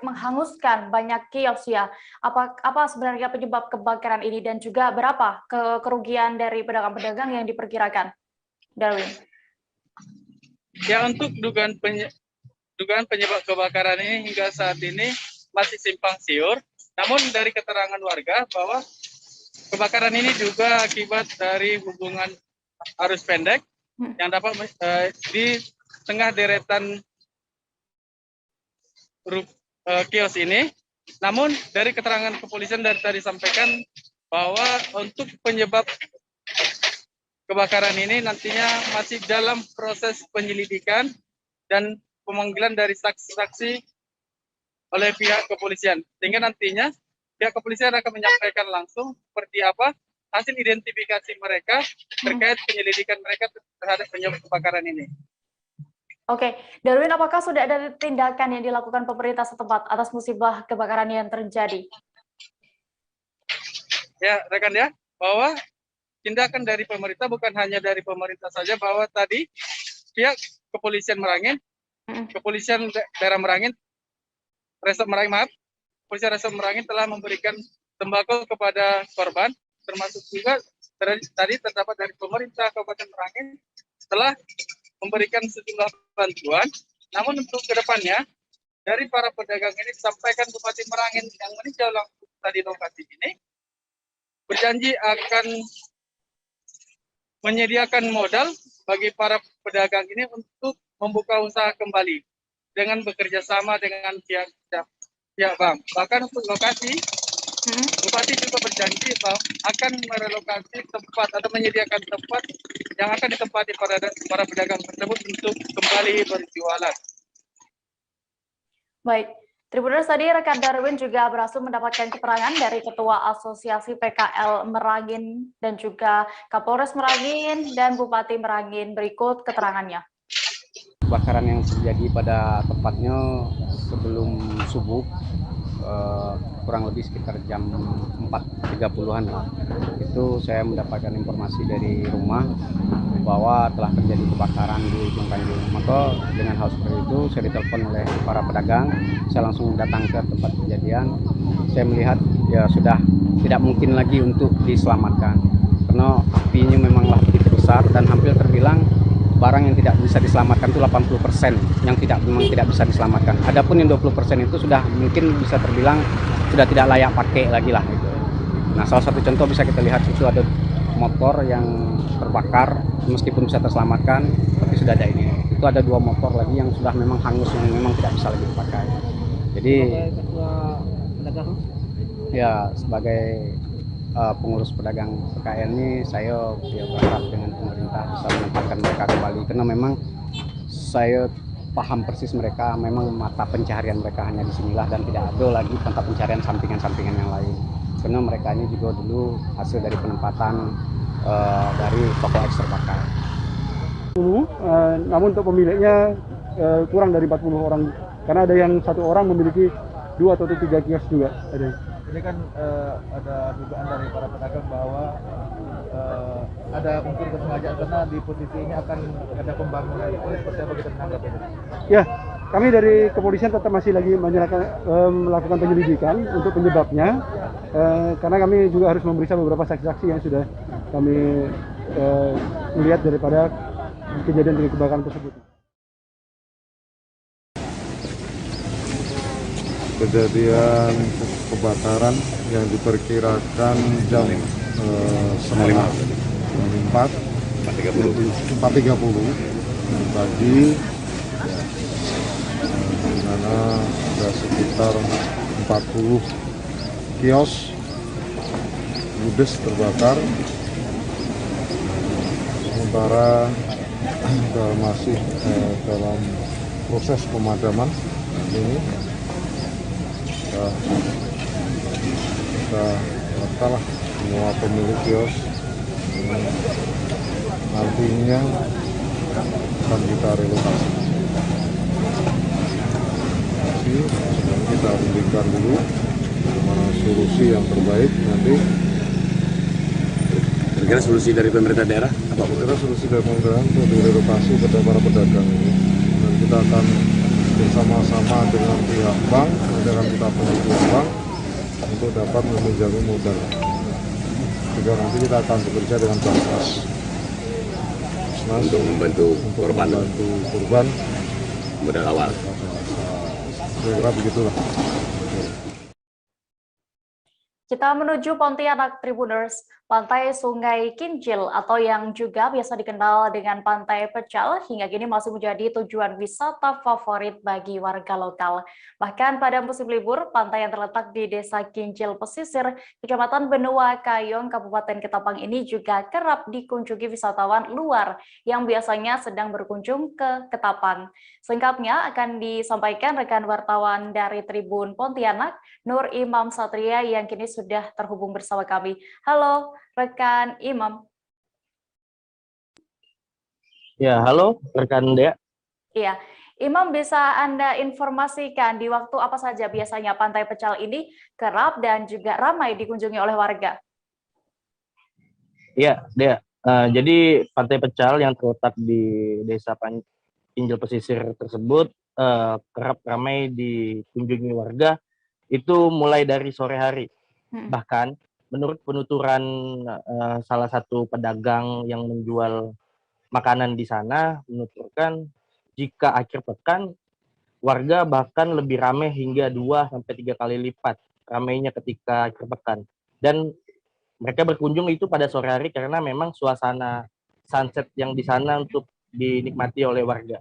menghanguskan banyak kios ya. Apa sebenarnya penyebab kebakaran ini dan juga berapa kerugian dari pedagang-pedagang yang diperkirakan, Darwin? Ya, untuk dugaan penyebab kebakaran ini hingga saat ini masih simpang siur. Namun dari keterangan warga bahwa kebakaran ini juga akibat dari hubungan arus pendek yang dapat di tengah deretan kios ini. Namun dari keterangan kepolisian dari tadi sampaikan bahwa untuk penyebab kebakaran ini nantinya masih dalam proses penyelidikan dan pemanggilan dari saksi-saksi oleh pihak kepolisian. Sehingga nantinya pihak kepolisian akan menyampaikan langsung seperti apa hasil identifikasi mereka terkait penyelidikan mereka terhadap penyebab kebakaran ini. Oke, Darwin, apakah sudah ada tindakan yang dilakukan pemerintah setempat atas musibah kebakaran yang terjadi? Ya, rekan ya, bahwa tindakan dari pemerintah bukan hanya dari pemerintah saja, bahwa tadi pihak kepolisian Merangin, kepolisian daerah Merangin, kepolisian Resort Merangin telah memberikan sembako kepada korban, termasuk juga tadi terdapat dari pemerintah Kabupaten Merangin telah memberikan sejumlah bantuan. Namun untuk kedepannya dari para pedagang ini disampaikan Bupati Merangin yang meninjau langsung tadi lokasi ini berjanji akan menyediakan modal bagi para pedagang ini untuk membuka usaha kembali dengan bekerja sama dengan pihak bank. Bahkan untuk lokasi, Bupati juga berjanji bahwa akan merelokasi tempat atau menyediakan tempat yang akan ditempati para pedagang tersebut untuk kembali berjualan. Baik, Tribuners, tadi rekan Darwin juga berhasil mendapatkan keterangan dari Ketua Asosiasi PKL Merangin dan juga Kapolres Merangin dan Bupati Merangin. Berikut keterangannya. Kebakaran yang terjadi pada tepatnya sebelum subuh, kurang lebih sekitar jam 4.30-an itu saya mendapatkan informasi dari rumah bahwa telah terjadi kebakaran di ujung Tanjung. Maka dengan hal seperti itu saya ditelepon oleh para pedagang, saya langsung datang ke tempat kejadian. Saya melihat ya sudah tidak mungkin lagi untuk diselamatkan karena apinya memanglah begitu besar dan hampir terbilang barang yang tidak bisa diselamatkan itu 80% yang memang tidak bisa diselamatkan. Adapun yang 20% itu sudah mungkin bisa terbilang sudah tidak layak pakai lagi lah gitu. Nah, salah satu contoh bisa kita lihat itu ada motor yang terbakar meskipun bisa terselamatkan, tapi sudah ada ini. Itu ada 2 motor lagi yang sudah memang hangus yang memang tidak bisa lagi dipakai. Jadi ya sebagai pengurus pedagang PKL ini saya berharap dengan pemerintah bisa menempatkan mereka kembali karena memang saya paham persis mereka memang mata pencaharian mereka hanya di sinilah dan tidak ada lagi mata pencaharian sampingan-sampingan yang lain karena mereka ini juga dulu hasil dari penempatan dari toko X terbakar. Namun untuk pemiliknya kurang dari 40 orang karena ada yang 1 orang memiliki 2 atau 3 kios juga ada. Ini kan ada dugaan dari para pedagang bahwa ada unsur kesengajaan karena di posisi ini akan ada pembangunan. Seperti apa kita menanggapi ini? Ya, kami dari kepolisian tetap masih lagi melakukan penyelidikan untuk penyebabnya, karena kami juga harus memeriksa beberapa saksi-saksi yang sudah kami melihat daripada kejadian dari kebakaran tersebut. Kejadian kebakaran yang diperkirakan jam 4.30 pagi, di mana ada sekitar 40 kios ludes terbakar. Sementara kita masih dalam proses pemadaman ini. Kita kalah semua pemilik kios nantinya akan kita relokasi. Sedang kita berikan dulu bagaimana solusi yang terbaik nanti. Kira-kira solusi dari pemerintah daerah apa? Kira solusi dari pemerintah untuk direlokasi pada para pedagang ini. Dan kita akan bersama-sama dengan pihak bank, nanti akan kita panggil pihak bank untuk dapat meminjami modal. Juga nanti kita akan bekerja dengan Basnas untuk membantu korban modal awal. Kira-kira begitulah. Kita menuju Pontianak Tribuners, Pantai Sungai Kincil atau yang juga biasa dikenal dengan Pantai Pecal hingga kini masih menjadi tujuan wisata favorit bagi warga lokal. Bahkan pada musim libur, pantai yang terletak di Desa Kincil Pesisir, Kecamatan Benua Kayong, Kabupaten Ketapang ini juga kerap dikunjungi wisatawan luar yang biasanya sedang berkunjung ke Ketapang. Singkatnya akan disampaikan rekan wartawan dari Tribun Pontianak, Nur Imam Satria yang kini sudah terhubung bersama kami. Halo, rekan Imam. Ya, halo, rekan Dea. Iya, Imam bisa Anda informasikan di waktu apa saja biasanya Pantai Pecal ini kerap dan juga ramai dikunjungi oleh warga? Iya, Dea. Jadi Pantai Pecal yang terletak di Desa Kincil Pesisir tersebut kerap ramai dikunjungi warga itu mulai dari sore hari. Bahkan menurut penuturan salah satu pedagang yang menjual makanan di sana menuturkan jika akhir pekan warga bahkan lebih ramai hingga 2-3 kali lipat ramainya ketika akhir pekan. Dan mereka berkunjung itu pada sore hari karena memang suasana sunset yang di sana untuk dinikmati oleh warga.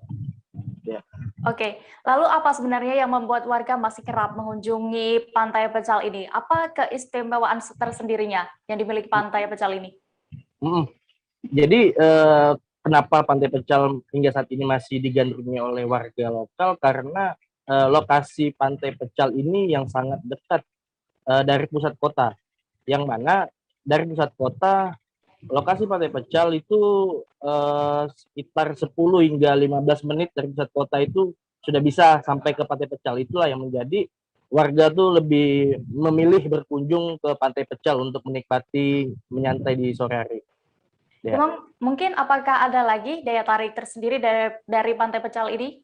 Ya. Oke, lalu apa sebenarnya yang membuat warga masih kerap mengunjungi Pantai Pecal ini? Apa keistimewaan tersendirinya yang dimiliki Pantai Pecal ini? Jadi kenapa Pantai Pecal hingga saat ini masih digandrungi oleh warga lokal? Karena lokasi Pantai Pecal ini yang sangat dekat dari pusat kota, yang mana dari pusat kota lokasi Pantai Pecal itu sekitar 10 hingga 15 menit dari pusat kota itu sudah bisa sampai ke Pantai Pecal. Itulah yang menjadi warga tuh lebih memilih berkunjung ke Pantai Pecal untuk menikmati menyantai di sore hari. Ya. Memang mungkin apakah ada lagi daya tarik tersendiri dari Pantai Pecal ini?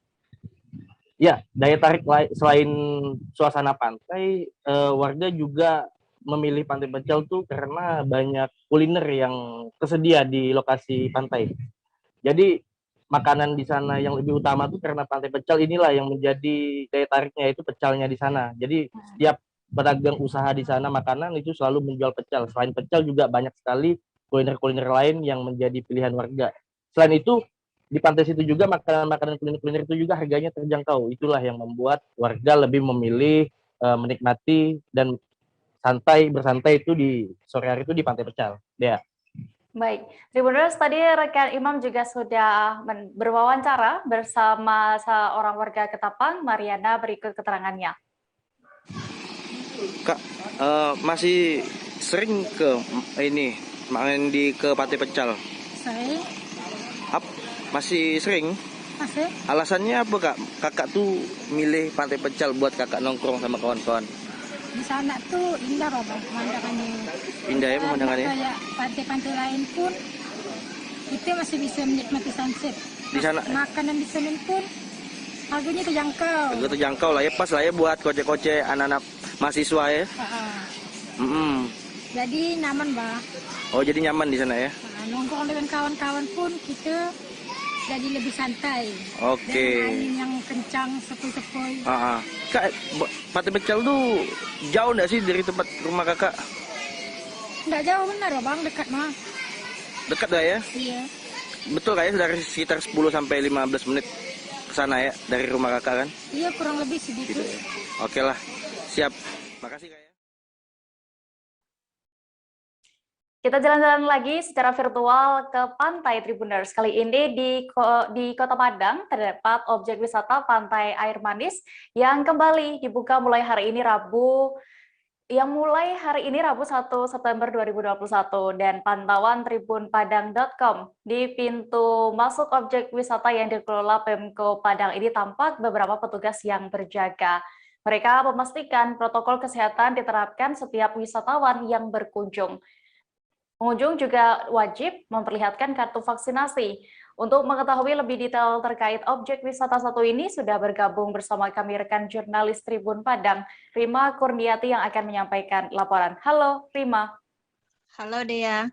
Ya, daya tarik selain suasana pantai, warga juga memilih Pantai Pecal tuh karena banyak kuliner yang tersedia di lokasi pantai. Jadi makanan di sana yang lebih utama tuh karena Pantai Pecal inilah yang menjadi daya tariknya, itu pecalnya di sana. Jadi setiap pedagang usaha di sana makanan itu selalu menjual pecel. Selain pecel juga banyak sekali kuliner-kuliner lain yang menjadi pilihan warga. Selain itu di pantai situ juga makanan-makanan kuliner-kuliner itu juga harganya terjangkau. Itulah yang membuat warga lebih memilih menikmati dan bersantai itu di sore hari itu di Pantai Pecal. Ya. Baik, Tribuners, tadi rekan Imam juga sudah berwawancara bersama seorang warga Ketapang, Mariana, berikut keterangannya. Kak, masih sering ke ini main ke Pantai Pecal? Sering. Masih sering? Masih. Alasannya apa Kak? Kakak tuh milih Pantai Pecal buat kakak nongkrong sama kawan-kawan. Di sana tuh indah loh Bang, pemandangannya. Indah ya pemandangannya? Kayak pantai-pantai lain pun kita masih bisa menikmati sunset. Di sana makanan di sana pun harganya terjangkau. Harga terjangkau lah ya, pas lah ya buat kocek-kocek anak-anak mahasiswa ya. Jadi nyaman Bang. Oh jadi nyaman di sana ya? Nongkrong dengan kawan-kawan pun kita jadi lebih santai. Oke. Dengan angin yang kencang, sepoi-sepoi. Kak, Pantai Pecal tuh jauh nggak sih dari tempat rumah kakak? Nggak jauh benar Bang, dekat mah. Dekat lah ya? Iya. betul kayak dari sekitar 10 sampai 15 menit ke sana ya dari rumah kakak kan? Iya, kurang lebih segitu. Oke lah, siap. Makasih kak. Kita jalan-jalan lagi secara virtual ke pantai Tribuners. Kali ini di Kota Padang terdapat objek wisata Pantai Air Manis yang kembali dibuka mulai hari ini Rabu 1 September 2021 dan pantauan tribunpadang.com di pintu masuk objek wisata yang dikelola Pemko Padang ini tampak beberapa petugas yang berjaga. Mereka memastikan protokol kesehatan diterapkan setiap wisatawan yang berkunjung. Pengunjung juga wajib memperlihatkan kartu vaksinasi. Untuk mengetahui lebih detail terkait objek wisata satu ini, sudah bergabung bersama kami rekan jurnalis Tribun Padang, Rima Kurniati yang akan menyampaikan laporan. Halo, Rima. Halo, Dea.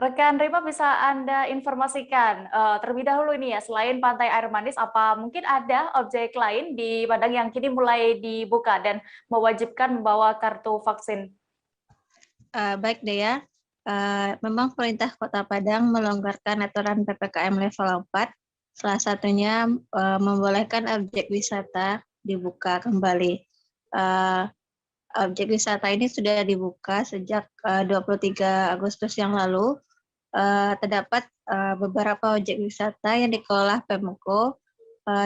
Rekan Rima, bisa Anda informasikan terlebih dahulu ini ya, selain Pantai Air Manis, apa mungkin ada objek lain di Padang yang kini mulai dibuka dan mewajibkan membawa kartu vaksin? Baik, Dea. Memang pemerintah Kota Padang melonggarkan aturan PPKM level 4, salah satunya membolehkan objek wisata dibuka kembali. Objek wisata ini sudah dibuka sejak 23 Agustus yang lalu. Terdapat beberapa objek wisata yang dikelola Pemko.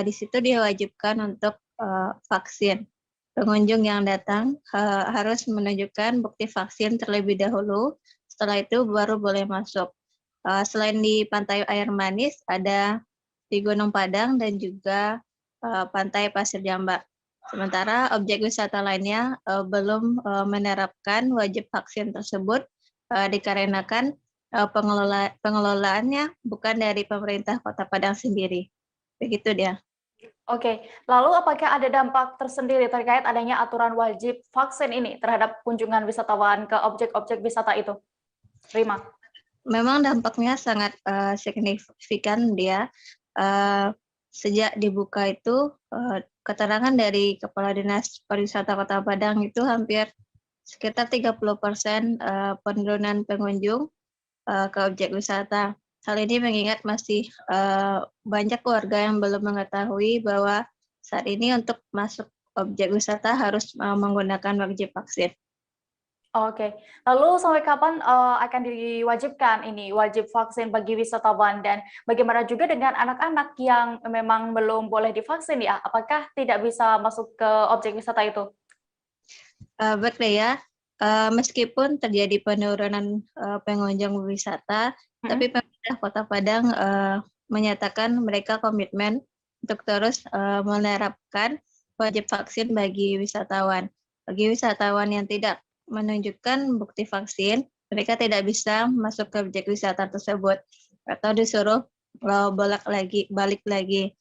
Di situ diwajibkan untuk vaksin. Pengunjung yang datang harus menunjukkan bukti vaksin terlebih dahulu. Setelah itu baru boleh masuk. Selain di Pantai Air Manis, ada di Gunung Padang dan juga Pantai Pasir Jamba. Sementara objek wisata lainnya belum menerapkan wajib vaksin tersebut dikarenakan pengelolaannya bukan dari pemerintah Kota Padang sendiri. Begitu dia. Oke, lalu apakah ada dampak tersendiri terkait adanya aturan wajib vaksin ini terhadap kunjungan wisatawan ke objek-objek wisata itu? Rima. Memang dampaknya sangat signifikan dia. Sejak dibuka itu, keterangan dari Kepala Dinas Pariwisata Kota Padang itu hampir sekitar 30% penurunan pengunjung ke objek wisata. Hal ini mengingat masih banyak warga yang belum mengetahui bahwa saat ini untuk masuk objek wisata harus menggunakan wajib vaksin. Oke, lalu sampai kapan akan diwajibkan ini wajib vaksin bagi wisatawan dan bagaimana juga dengan anak-anak yang memang belum boleh divaksin ya? Apakah tidak bisa masuk ke objek wisata itu? Baik ya, meskipun terjadi penurunan pengunjung wisata, tapi pemerintah Kota Padang menyatakan mereka komitmen untuk terus menerapkan wajib vaksin bagi wisatawan. Bagi wisatawan yang tidak menunjukkan bukti vaksin, mereka tidak bisa masuk ke objek wisata tersebut atau disuruh balik lagi.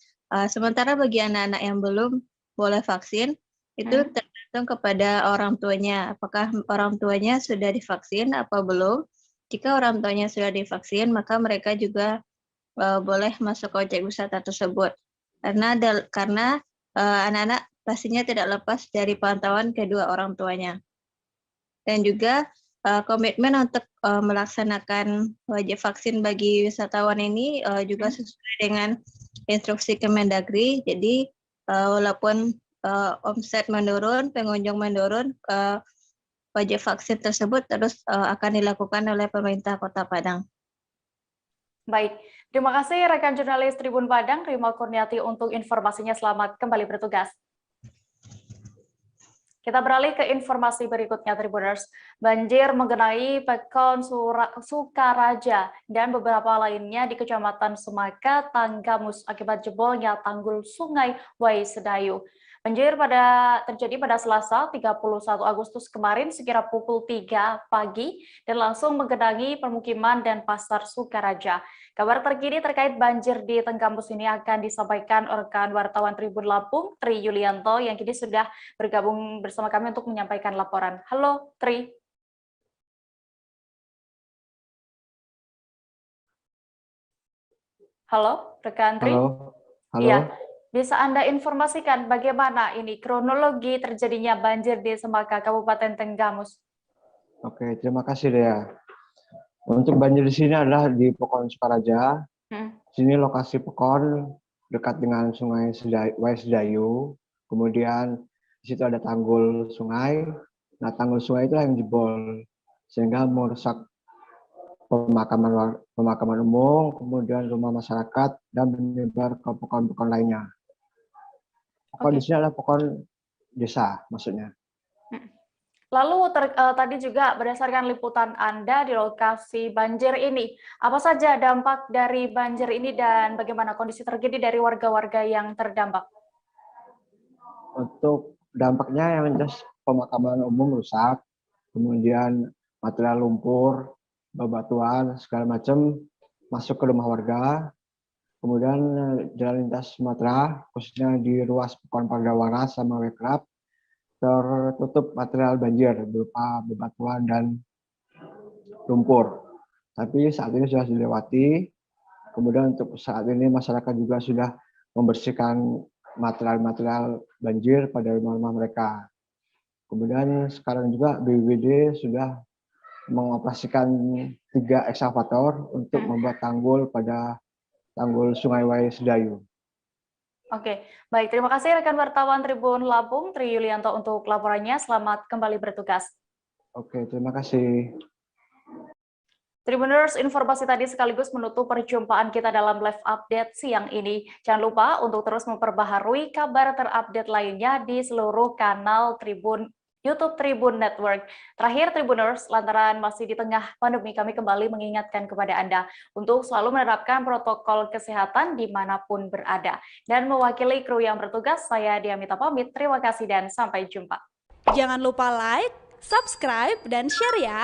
Sementara bagi anak-anak yang belum boleh vaksin, itu tergantung kepada orang tuanya. Apakah orang tuanya sudah divaksin atau belum? Jika orang tuanya sudah divaksin, maka mereka juga boleh masuk ke objek wisata tersebut. Karena anak-anak pastinya tidak lepas dari pantauan kedua orang tuanya. Dan juga komitmen untuk melaksanakan wajib vaksin bagi wisatawan ini juga sesuai dengan instruksi Kemendagri. Jadi walaupun omset menurun, pengunjung menurun, wajib vaksin tersebut terus akan dilakukan oleh pemerintah Kota Padang. Baik, terima kasih rekan jurnalis Tribun Padang, Rima Kurniati untuk informasinya. Selamat kembali bertugas. Kita beralih ke informasi berikutnya, Tribuners. Banjir menggenai Pekon Sukaraja dan beberapa lainnya di Kecamatan Semaka, Tanggamus akibat jebolnya tanggul Sungai Wai Sedayu. Banjir terjadi pada Selasa 31 Agustus kemarin sekira pukul 3 pagi dan langsung menggenangi permukiman dan pasar Sukaraja. Kabar terkini terkait banjir di Tanggamus ini akan disampaikan rekan wartawan Tribun Lampung, Tri Yulianto, yang kini sudah bergabung bersama kami untuk menyampaikan laporan. Halo, Tri. Halo, rekan Tri. Halo. Iya. Bisa Anda informasikan bagaimana ini kronologi terjadinya banjir di Semaka, Kabupaten Tanggamus? Oke, terima kasih Dea. Untuk banjir di sini adalah di Pekon Sukaraja. Sini lokasi Pekon dekat dengan Sungai Sedayu. Kemudian di situ ada tanggul sungai. Nah, tanggul sungai itu yang jebol sehingga merusak pemakaman umum, kemudian rumah masyarakat dan menyebar ke pekon-pekon lainnya. Pekon di sini adalah pekon desa maksudnya. Lalu tadi juga berdasarkan liputan Anda di lokasi banjir ini, apa saja dampak dari banjir ini dan bagaimana kondisi terkini dari warga-warga yang terdampak? Untuk dampaknya yang jelas pemakaman umum rusak, kemudian material lumpur, bebatuan, segala macam masuk ke rumah warga. Kemudian jalan lintas Sumatera, khususnya di ruas Pekon Pagdawara sama Wekrap, tertutup material banjir berupa bebatuan dan lumpur. Tapi saat ini sudah dilewati. Kemudian untuk saat ini masyarakat juga sudah membersihkan material-material banjir pada rumah-rumah mereka. Kemudian sekarang juga BPBD sudah mengoperasikan 3 ekskavator untuk membuat tanggul pada tanggul Sungai Sedayu. Oke, baik. Terima kasih rekan wartawan Tribun Lampung, Tri Yulianto untuk laporannya. Selamat kembali bertugas. Oke, terima kasih. Tribuners, informasi tadi sekaligus menutup perjumpaan kita dalam live update siang ini. Jangan lupa untuk terus memperbaharui kabar terupdate lainnya di seluruh kanal YouTube Tribun Network. Terakhir, Tribuners, lantaran masih di tengah pandemi, kami kembali mengingatkan kepada Anda untuk selalu menerapkan protokol kesehatan dimanapun berada. Dan mewakili kru yang bertugas, saya Diamita pamit. Terima kasih dan sampai jumpa. Jangan lupa like, subscribe, dan share ya!